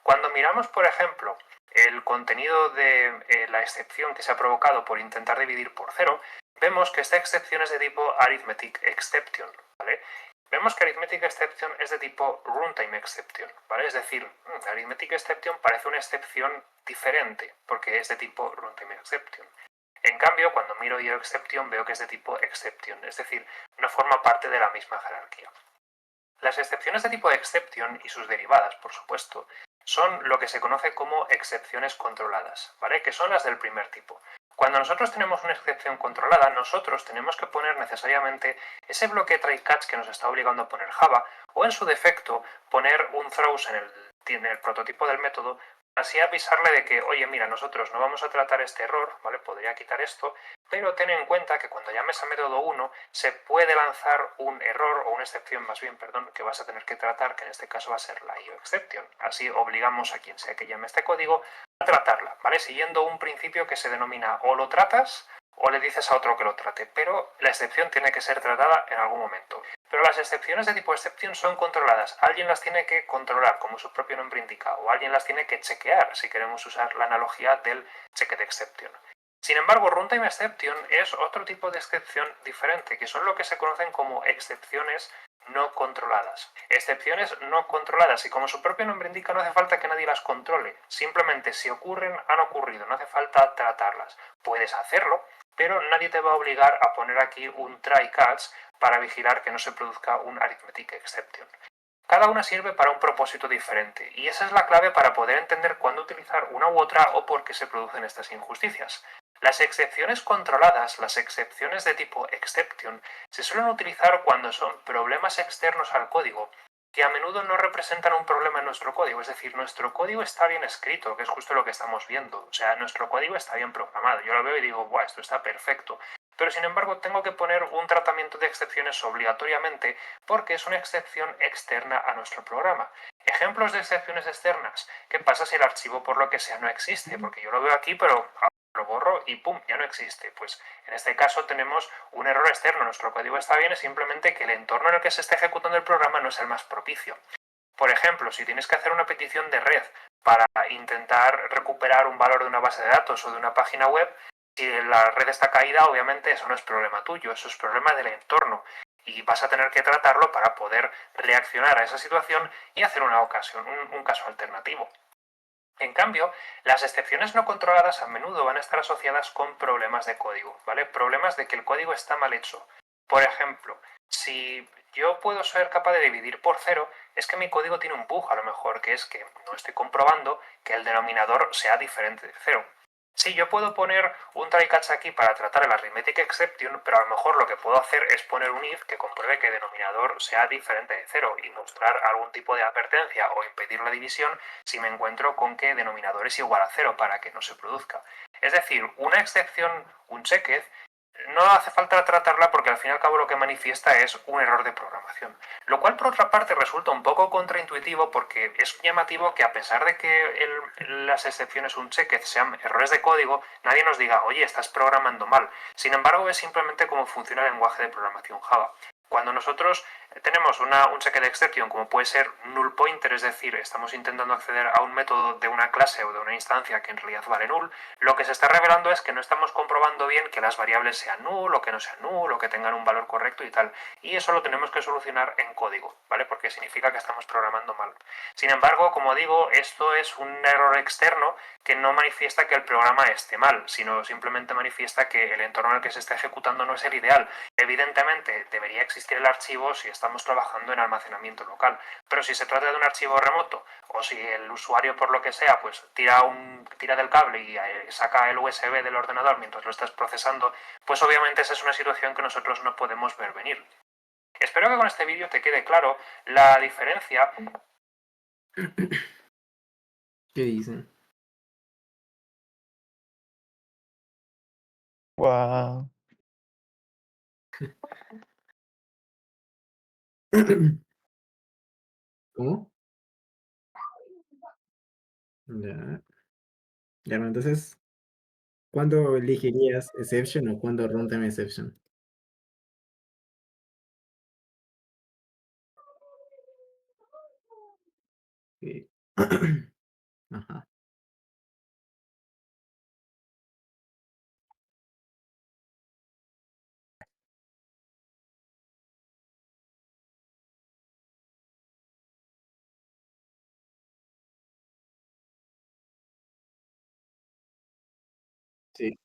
Cuando miramos, por ejemplo, el contenido de la excepción que se ha provocado por intentar dividir por 0, vemos que esta excepción es de tipo arithmetic exception, ¿vale? Vemos que arithmetic exception es de tipo runtime exception, ¿vale? Es decir, arithmetic exception parece una excepción diferente porque es de tipo runtime exception. En cambio, cuando miro IOException veo que es de tipo exception, es decir, no forma parte de la misma jerarquía. Las excepciones de tipo exception y sus derivadas, por supuesto, son lo que se conoce como excepciones controladas, ¿vale? Que son las del primer tipo. Cuando nosotros tenemos una excepción controlada, nosotros tenemos que poner necesariamente ese bloque try-catch que nos está obligando a poner Java, o en su defecto, poner un throws en el prototipo del método, así avisarle de que, oye, mira, nosotros no vamos a tratar este error, ¿vale? Podría quitar esto, pero ten en cuenta que cuando llames a método 1 se puede lanzar un error, o una excepción más bien, perdón, que vas a tener que tratar, que en este caso va a ser la IOException. Así obligamos a quien sea que llame este código a tratarla, ¿vale? Siguiendo un principio que se denomina o lo tratas o le dices a otro que lo trate, pero la excepción tiene que ser tratada en algún momento. Pero las excepciones de tipo exception son controladas. Alguien las tiene que controlar, como su propio nombre indica, o alguien las tiene que chequear, si queremos usar la analogía del check de exception. Sin embargo, runtime exception es otro tipo de excepción diferente, que son lo que se conocen como excepciones no controladas. Excepciones no controladas, y como su propio nombre indica, no hace falta que nadie las controle. Simplemente si ocurren, han ocurrido, no hace falta tratarlas. Puedes hacerlo, pero nadie te va a obligar a poner aquí un try catch para vigilar que no se produzca un arithmetic exception. Cada una sirve para un propósito diferente, y esa es la clave para poder entender cuándo utilizar una u otra o por qué se producen estas injusticias. Las excepciones controladas, las excepciones de tipo exception, se suelen utilizar cuando son problemas externos al código que a menudo no representan un problema en nuestro código. Es decir, nuestro código está bien escrito, que es justo lo que estamos viendo. O sea, nuestro código está bien programado. Yo lo veo y digo, ¡buah, esto está perfecto! Pero sin embargo tengo que poner un tratamiento de excepciones obligatoriamente porque es una excepción externa a nuestro programa. Ejemplos de excepciones externas. ¿Qué pasa si el archivo por lo que sea no existe? Porque yo lo veo aquí, pero lo borro y ¡pum! Ya no existe. Pues en este caso tenemos un error externo. Nuestro código está bien, es simplemente que el entorno en el que se está ejecutando el programa no es el más propicio. Por ejemplo, si tienes que hacer una petición de red para intentar recuperar un valor de una base de datos o de una página web, si la red está caída, obviamente eso no es problema tuyo, eso es problema del entorno. Y vas a tener que tratarlo para poder reaccionar a esa situación y hacer una ocasión, un caso alternativo. En cambio, las excepciones no controladas a menudo van a estar asociadas con problemas de código, ¿vale? Problemas de que el código está mal hecho. Por ejemplo, si yo puedo ser capaz de dividir por cero, es que mi código tiene un bug a lo mejor, que es que no estoy comprobando que el denominador sea diferente de cero. Sí, yo puedo poner un try catch aquí para tratar el arithmetic exception, pero a lo mejor lo que puedo hacer es poner un if que compruebe que el denominador sea diferente de cero y mostrar algún tipo de advertencia o impedir la división si me encuentro con que denominador es igual a cero para que no se produzca. Es decir, una excepción, un checked, no hace falta tratarla porque al fin y al cabo lo que manifiesta es un error de programación. Lo cual por otra parte resulta un poco contraintuitivo porque es llamativo que a pesar de que las excepciones un checked sean errores de código, nadie nos diga, oye, estás programando mal. Sin embargo, es simplemente cómo funciona el lenguaje de programación Java. Cuando nosotros tenemos un check de exception como puede ser null pointer, es decir, estamos intentando acceder a un método de una clase o de una instancia que en realidad vale null, lo que se está revelando es que no estamos comprobando bien que las variables sean null o que no sean null o que tengan un valor correcto y tal. Y eso lo tenemos que solucionar en código, ¿vale? Porque significa que estamos programando mal. Sin embargo, como digo, esto es un error externo que no manifiesta que el programa esté mal, sino simplemente manifiesta que el entorno en el que se está ejecutando no es el ideal. Evidentemente, debería existir el archivo si estamos trabajando en almacenamiento local, pero si se trata de un archivo remoto o si el usuario por lo que sea pues tira del cable y saca el USB del ordenador mientras lo estás procesando, pues obviamente esa es una situación que nosotros no podemos ver venir. Espero que con este vídeo te quede claro la diferencia. ¿Qué dicen? Wow. ¿Cómo? Ya. Ya, bueno, entonces, ¿cuándo elegirías exception o cuándo runtime exception? Sí. Ajá. Sí.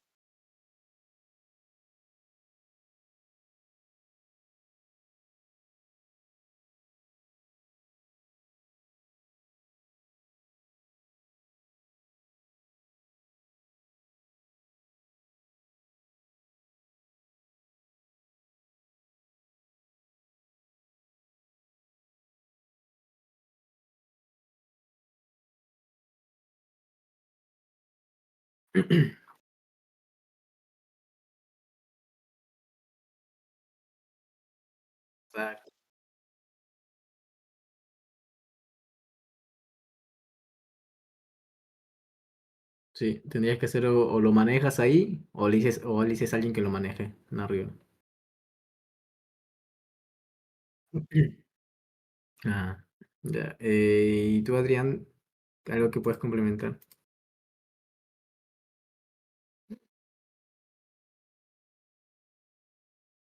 Exacto. Sí, tendrías que hacer o lo manejas ahí o le dices a alguien que lo maneje en arriba. Ah, ya. ¿Y tú, Adrián, algo que puedes complementar?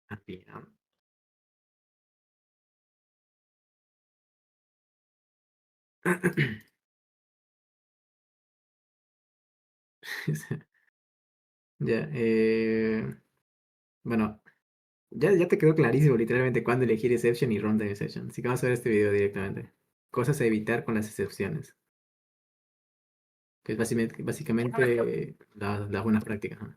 Adrián. Ya, bueno, ya te quedó clarísimo literalmente cuándo elegir exception y runtime exception. Así que vamos a ver este video directamente. Cosas a evitar con las excepciones. Que es básicamente las buenas prácticas, ¿no?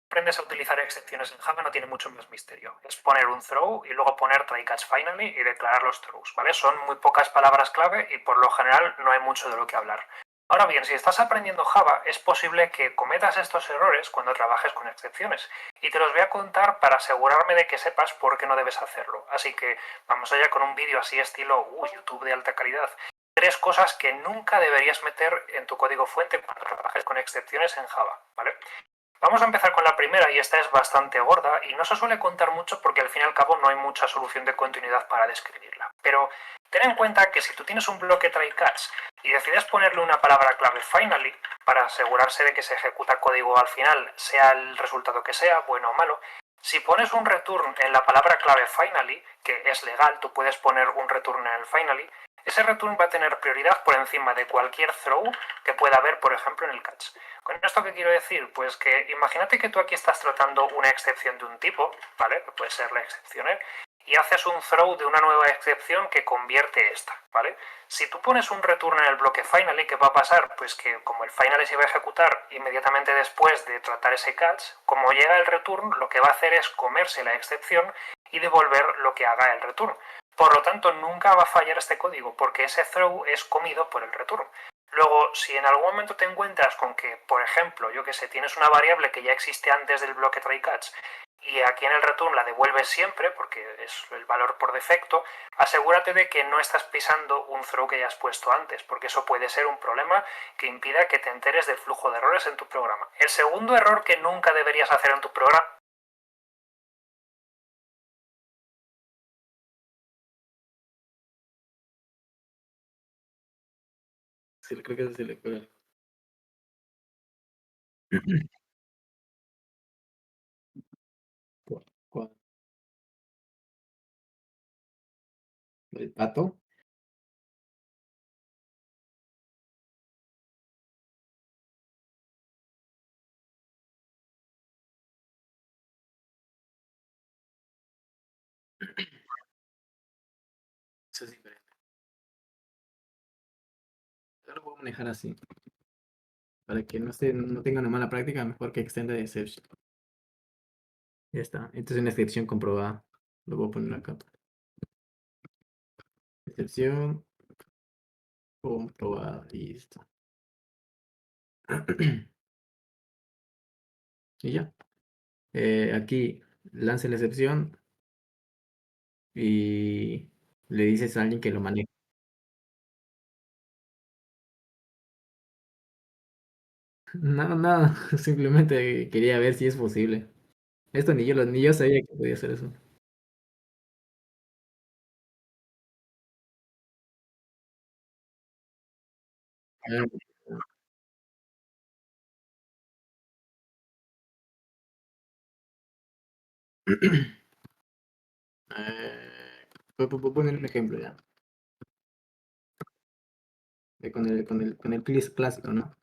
Aprendes a utilizar excepciones en Java no tiene mucho más misterio. Es poner un throw y luego poner try catch finally y declarar los throws, ¿vale? Son muy pocas palabras clave y por lo general no hay mucho de lo que hablar. Ahora bien, si estás aprendiendo Java, es posible que cometas estos errores cuando trabajes con excepciones. Y te los voy a contar para asegurarme de que sepas por qué no debes hacerlo. Así que vamos allá con un vídeo así estilo YouTube de alta calidad. 3 cosas que nunca deberías meter en tu código fuente cuando trabajes con excepciones en Java, ¿vale? Vamos a empezar con la primera y esta es bastante gorda y no se suele contar mucho porque al fin y al cabo no hay mucha solución de continuidad para describirla. Pero ten en cuenta que si tú tienes un bloque try catch y decides ponerle una palabra clave finally para asegurarse de que se ejecuta código al final, sea el resultado que sea, bueno o malo, si pones un return en la palabra clave finally, que es legal, tú puedes poner un return en el finally, ese return va a tener prioridad por encima de cualquier throw que pueda haber, por ejemplo, en el catch. ¿Con esto qué quiero decir? Pues que imagínate que tú aquí estás tratando una excepción de un tipo, ¿vale? Que puede ser la excepción, y haces un throw de una nueva excepción que convierte esta, ¿vale? Si tú pones un return en el bloque finally, ¿qué va a pasar? Pues que como el finally se va a ejecutar inmediatamente después de tratar ese catch, como llega el return, lo que va a hacer es comerse la excepción y devolver lo que haga el return. Por lo tanto, nunca va a fallar este código, porque ese throw es comido por el return. Luego, si en algún momento te encuentras con que, por ejemplo, yo que sé, tienes una variable que ya existe antes del bloque try catch y aquí en el return la devuelves siempre, porque es el valor por defecto, asegúrate de que no estás pisando un throw que ya has puesto antes, porque eso puede ser un problema que impida que te enteres del flujo de errores en tu programa. El segundo error que nunca deberías hacer en tu programa. Sí, creo que eso sí le pega. ¿Cuál? ¿El pato? Eso es diferente. Yo lo puedo manejar así. Para que no tenga una mala práctica, mejor que extenda de exception. Ya está. Esta es una excepción comprobada. Lo voy a poner acá. Excepción comprobada. Listo. Y ya. Aquí lance la excepción y le dices a alguien que lo maneje. Nada, nada. Simplemente quería ver si es posible. Esto ni yo sabía que podía hacer eso. Ah, voy a poner un ejemplo ya. Con el clásico, ¿no?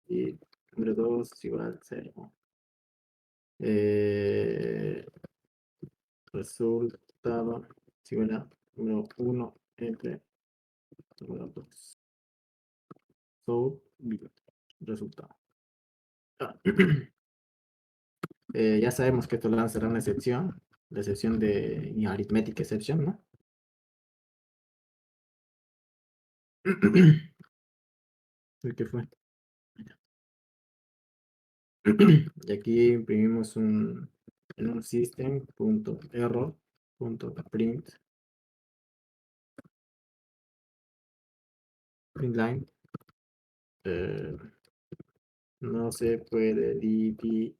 Y número 2 es igual a 0. Eh, resultado es igual a número 1 entre número 2. So, resultado. Ah, ya sabemos que esto lanzará una excepción, la excepción de arithmetic exception, ¿no? ¿Qué fue? Y aquí imprimimos en un system.error.print Printline. No se puede dividir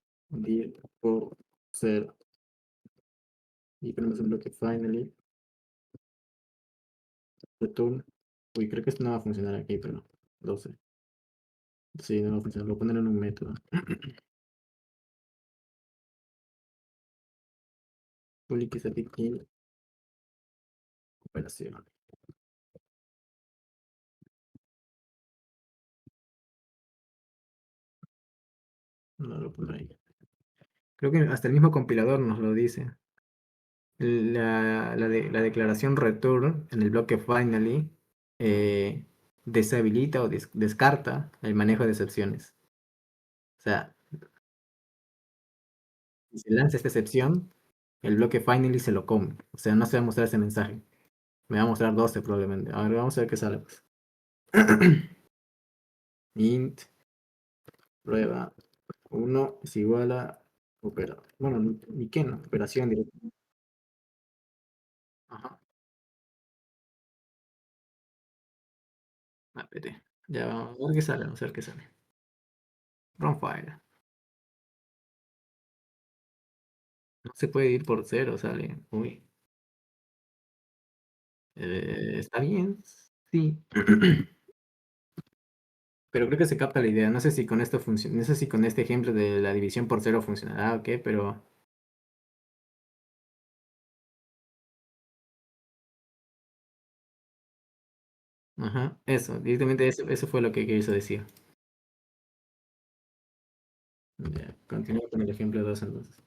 por 0. Y ponemos un bloque finally. Return. Uy, creo que esto no va a funcionar aquí, pero 12. Sí, no va a funcionar. Lo voy a poner en un método. Public is a big deal. Operación. No lo pongo ahí. Creo que hasta el mismo compilador nos lo dice. La declaración return en el bloque finally deshabilita o descarta el manejo de excepciones. O sea, si se lanza esta excepción, el bloque finally se lo come. O sea, no se va a mostrar ese mensaje. Me va a mostrar 12 probablemente. A ver, vamos a ver qué sale. Pues. Int prueba 1 es igual a bueno, ni qué, ¿no? Operación directa. Ajá. APT. Ya vamos a ver qué sale, vamos a ver qué sale. Run file. No se puede ir por 0, sale. Uy. Está bien, sí. Pero creo que se capta la idea. No sé si con esto funciona. No sé si con este ejemplo de la división por 0 funcionará o qué, pero. Ajá, eso, directamente eso fue lo que quiso decir. Ya, continúo con el ejemplo 2 entonces.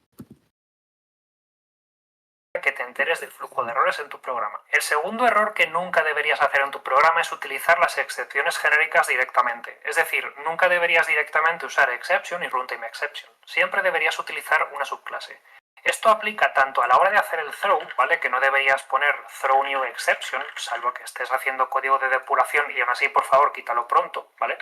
Que te enteres del flujo de errores en tu programa. El segundo error que nunca deberías hacer en tu programa es utilizar las excepciones genéricas directamente. Es decir, nunca deberías directamente usar exception y runtime exception. Siempre deberías utilizar una subclase. Esto aplica tanto a la hora de hacer el throw, ¿vale? Que no deberías poner throw new exception, salvo que estés haciendo código de depuración y aún así, por favor, quítalo pronto, ¿vale?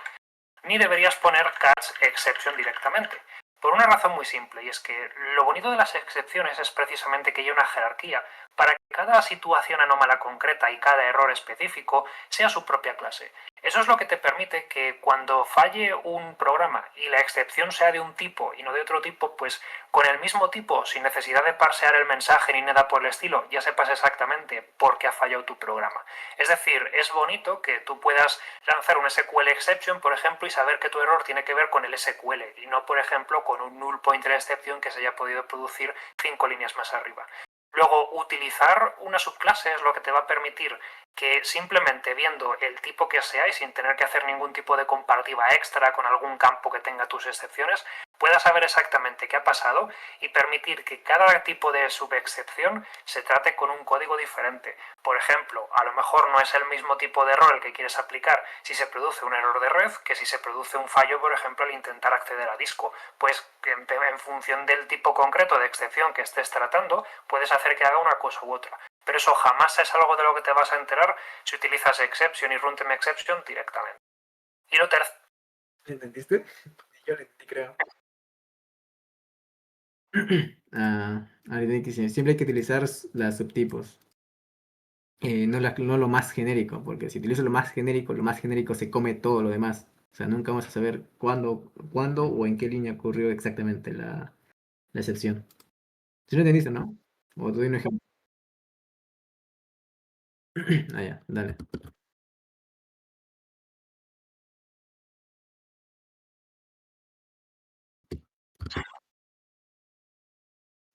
Ni deberías poner catch exception directamente. Por una razón muy simple, y es que lo bonito de las excepciones es precisamente que hay una jerarquía para que cada situación anómala concreta y cada error específico sea su propia clase. Eso es lo que te permite que cuando falle un programa y la excepción sea de un tipo y no de otro tipo, pues con el mismo tipo, sin necesidad de parsear el mensaje ni nada por el estilo, ya sepas exactamente por qué ha fallado tu programa. Es decir, es bonito que tú puedas lanzar un SQL exception, por ejemplo, y saber que tu error tiene que ver con el SQL y no, por ejemplo, con un null pointer exception que se haya podido producir 5 líneas más arriba. Luego, utilizar una subclase es lo que te va a permitir que simplemente viendo el tipo que sea y sin tener que hacer ningún tipo de comparativa extra con algún campo que tenga tus excepciones, puedas saber exactamente qué ha pasado y permitir que cada tipo de subexcepción se trate con un código diferente. Por ejemplo, a lo mejor no es el mismo tipo de error el que quieres aplicar si se produce un error de red que si se produce un fallo, por ejemplo, al intentar acceder a disco. Pues en función del tipo concreto de excepción que estés tratando, puedes hacer que haga una cosa u otra. Pero eso jamás es algo de lo que te vas a enterar si utilizas exception y runtime exception directamente. Y lo tercero... ¿Entendiste? Yo lo entendí, creo. Siempre hay que utilizar las subtipos. No lo más genérico, porque si utilizo lo más genérico se come todo lo demás. O sea, nunca vamos a saber cuándo o en qué línea ocurrió exactamente la excepción. ¿Sí lo entendiste, no? O te doy un ejemplo. Ah, ya, dale.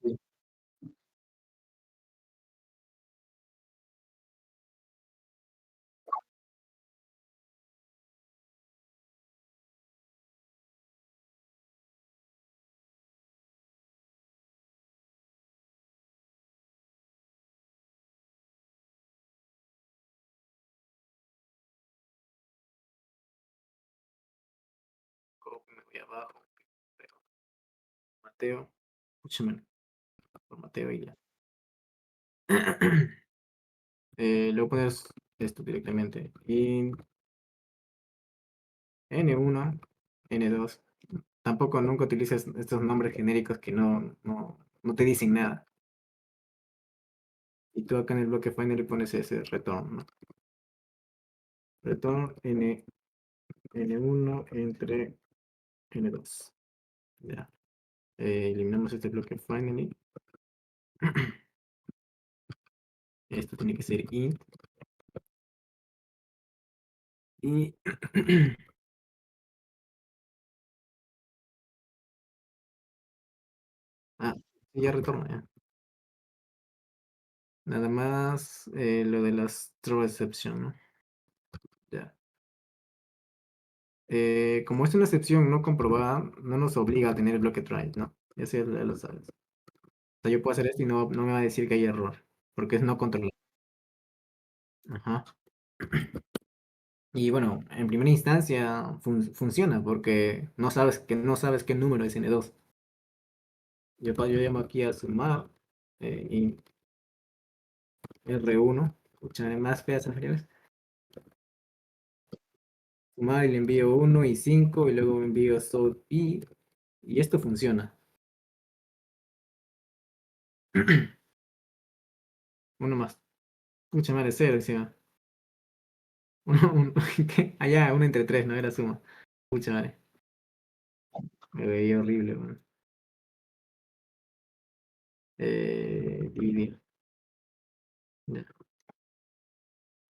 Sí. Me voy abajo, pero Mateo, escúchame, por Mateo y ya. Luego pones esto directamente. Y N1, N2. Tampoco nunca utilices estos nombres genéricos que no te dicen nada. Y tú acá en el bloque final le pones ese retorno, ¿no? return n1 entre n2. Ya. Eliminamos este bloque finally. Esto tiene que ser int. Y ya retorna ya. Nada más lo de las true exception, ¿no? Ya. Como es una excepción no comprobada, no nos obliga a tener el bloque try, ¿no? Eso ya lo sabes. O sea, yo puedo hacer esto y no me va a decir que hay error, porque es no controlado. Ajá. Y bueno, en primera instancia funciona porque no sabes qué número es n2. Yo llamo aquí a sumar y R1, escúchame más feas anteriores. Sumar y le envío 1 y 5 y luego envío sort y esto funciona. Uno más. Escucha madre, 0 encima. ¿Qué? Allá, 1 entre 3, no era suma. Escucha madre. Me veía horrible, man. Dividir. Ya.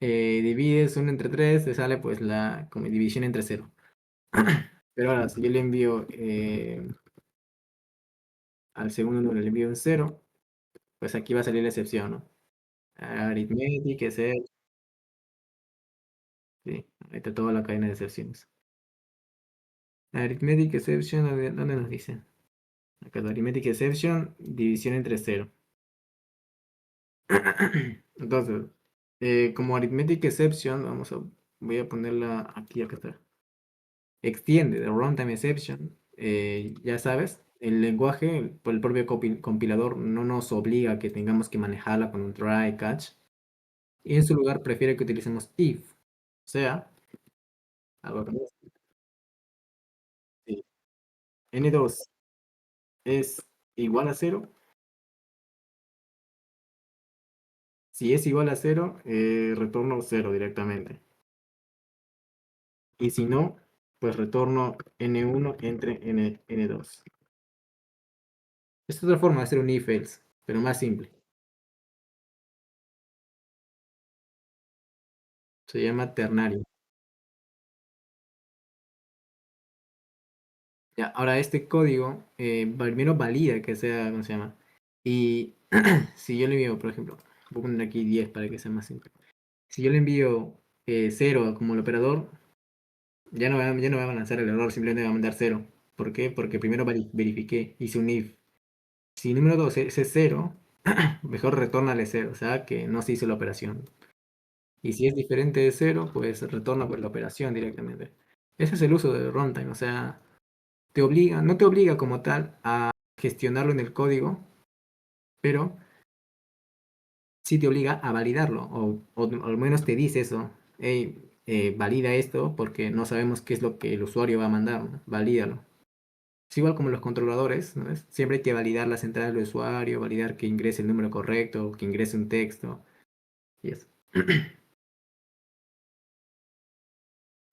Divides 1 entre 3, te sale pues la como división entre 0. Pero ahora, si yo le envío al segundo número, le envío un 0, pues aquí va a salir la excepción, ¿no? Arithmetic, exception. Sí, ahí está toda la cadena de excepciones. Arithmetic exception, ¿dónde nos dice? Acá, arithmetic exception, división entre 0. Entonces, como arithmetic exception, voy a ponerla aquí, acá está. Extiende de runtime exception, ya sabes, el lenguaje, por el propio compilador, no nos obliga a que tengamos que manejarla con un try, catch, y en su lugar prefiere que utilicemos if. O sea, algo que sí, n2 es igual a 0. Si es igual a 0, retorno 0 directamente. Y si no, pues retorno n1 entre n2. Esta es otra forma de hacer un if-else, pero más simple. Se llama ternario. Ya, ahora este código primero valida que sea, ¿cómo se llama? Y si yo le envío, por ejemplo, voy a poner aquí 10 para que sea más simple. Si yo le envío 0 como el operador, ya no va a lanzar el error, simplemente va a mandar 0. ¿Por qué? Porque primero verifiqué, hice un if. Si número 2 es 0, mejor retórnale 0, o sea que no se hizo la operación. Y si es diferente de 0, pues retorna por la operación directamente. Ese es el uso de runtime, o sea, no te obliga como tal a gestionarlo en el código, pero sí te obliga a validarlo, o al menos te dice eso, hey, valida esto porque no sabemos qué es lo que el usuario va a mandar, ¿no? Valídalo. Es igual como los controladores, ¿no? Siempre hay que validar las entradas del usuario, validar que ingrese el número correcto, que ingrese un texto, y eso.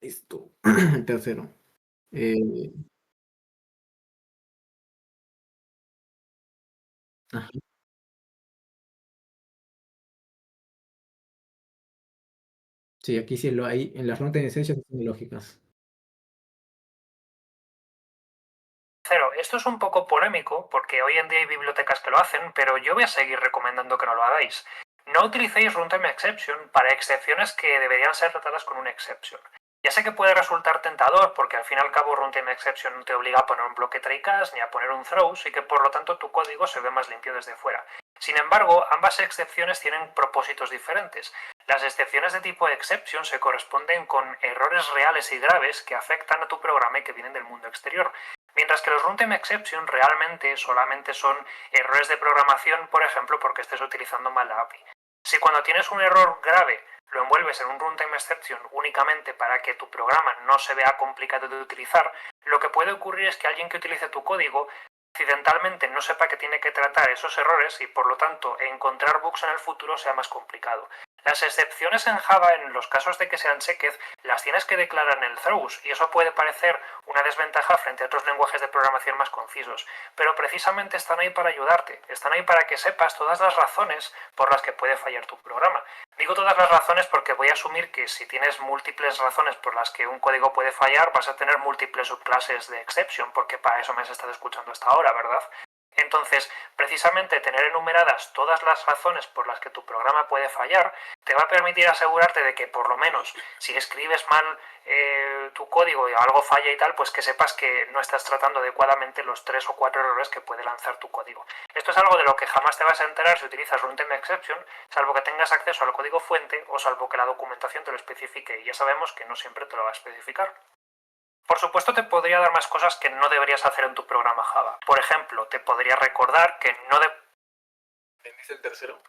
Listo. Tercero. Eh, ajá. Sí, aquí sí lo hay, en las runtime exceptions son lógicas. Cero, esto es un poco polémico porque hoy en día hay bibliotecas que lo hacen, pero yo voy a seguir recomendando que no lo hagáis. No utilicéis runtime exception para excepciones que deberían ser tratadas con un exception. Ya sé que puede resultar tentador porque al fin y al cabo runtime exception no te obliga a poner un bloque try catch ni a poner un throws y que por lo tanto tu código se ve más limpio desde fuera. Sin embargo, ambas excepciones tienen propósitos diferentes. Las excepciones de tipo exception se corresponden con errores reales y graves que afectan a tu programa y que vienen del mundo exterior. Mientras que los runtime exception realmente solamente son errores de programación, por ejemplo, porque estés utilizando mal la API. Si cuando tienes un error grave lo envuelves en un runtime exception únicamente para que tu programa no se vea complicado de utilizar, lo que puede ocurrir es que alguien que utilice tu código accidentalmente no sepa que tiene que tratar esos errores y por lo tanto encontrar bugs en el futuro sea más complicado. Las excepciones en Java, en los casos de que sean checked, las tienes que declarar en el throws, y eso puede parecer una desventaja frente a otros lenguajes de programación más concisos, pero precisamente están ahí para ayudarte, están ahí para que sepas todas las razones por las que puede fallar tu programa. Digo todas las razones porque voy a asumir que si tienes múltiples razones por las que un código puede fallar, vas a tener múltiples subclases de exception, porque para eso me has estado escuchando hasta ahora, ¿verdad? Entonces, precisamente tener enumeradas todas las razones por las que tu programa puede fallar te va a permitir asegurarte de que por lo menos si escribes mal tu código y algo falla y tal, pues que sepas que no estás tratando adecuadamente los 3 o 4 errores que puede lanzar tu código. Esto es algo de lo que jamás te vas a enterar si utilizas Runtime Exception, salvo que tengas acceso al código fuente o salvo que la documentación te lo especifique, y ya sabemos que no siempre te lo va a especificar. Por supuesto, te podría dar más cosas que no deberías hacer en tu programa Java. Por ejemplo, te podría recordar que no de... ¿Entendiste el tercero?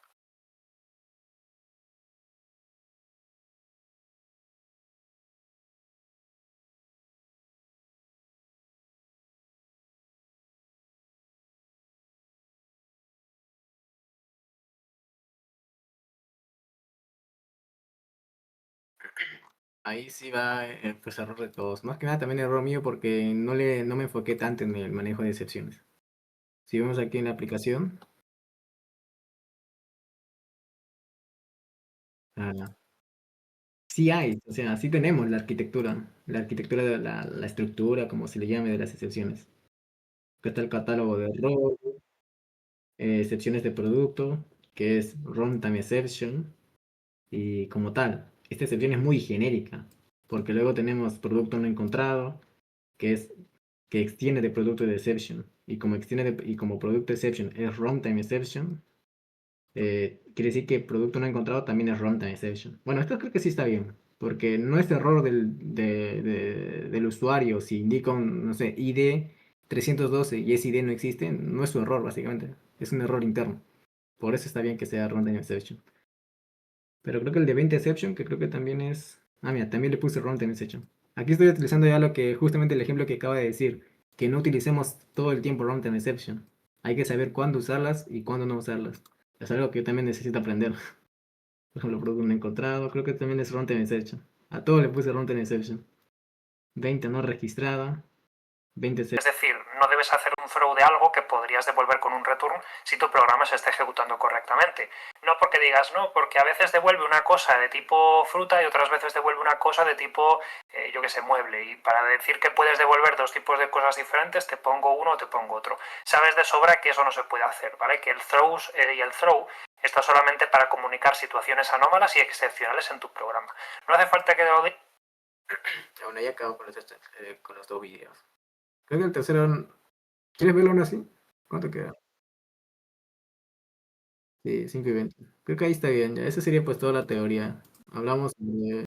Ahí sí va pues error de todos. Más que nada también error mío porque no me enfoqué tanto en el manejo de excepciones. Si vemos aquí en la aplicación, ah, sí hay, o sea, sí tenemos la arquitectura de la estructura, como se le llame, de las excepciones. Acá está el catálogo de error, excepciones de producto, que es runtime exception, y como tal, esta excepción es muy genérica, porque luego tenemos producto no encontrado, que es que extiende de producto de exception, y como y como producto exception es runtime exception, quiere decir que producto no encontrado también es runtime exception. Bueno, esto creo que sí está bien, porque no es error del usuario si indica un, no sé, ID 312 y ese ID no existe, no es su error básicamente, es un error interno. Por eso está bien que sea runtime exception. Pero creo que el de 20 exception, que creo que también es... Ah, mira, también le puse runtime exception. Aquí estoy utilizando ya lo que, justamente el ejemplo que acaba de decir, que no utilicemos todo el tiempo runtime exception. Hay que saber cuándo usarlas y cuándo no usarlas. Es algo que yo también necesito aprender. Por ejemplo, producto no encontrado, creo que también es runtime exception. A todo le puse runtime exception. 20 no registrada, 20 Es decir, no debes hacer un throw de algo que podrías devolver con un return si tu programa se está ejecutando correctamente. No porque digas no, porque a veces devuelve una cosa de tipo fruta y otras veces devuelve una cosa de tipo, yo que sé, mueble. Y para decir que puedes devolver dos tipos de cosas diferentes, te pongo uno o te pongo otro. Sabes de sobra que eso no se puede hacer, ¿vale? Que el throws y el throw está solamente para comunicar situaciones anómalas y excepcionales en tu programa. No hace falta que lo digas. Bueno, ya acabo con los dos videos. Creo que el tercero... ¿Quieres verlo aún así? ¿Cuánto queda? Sí, 5 y 20. Creo que ahí está bien. Ya. Esa sería pues toda la teoría. Hablamos de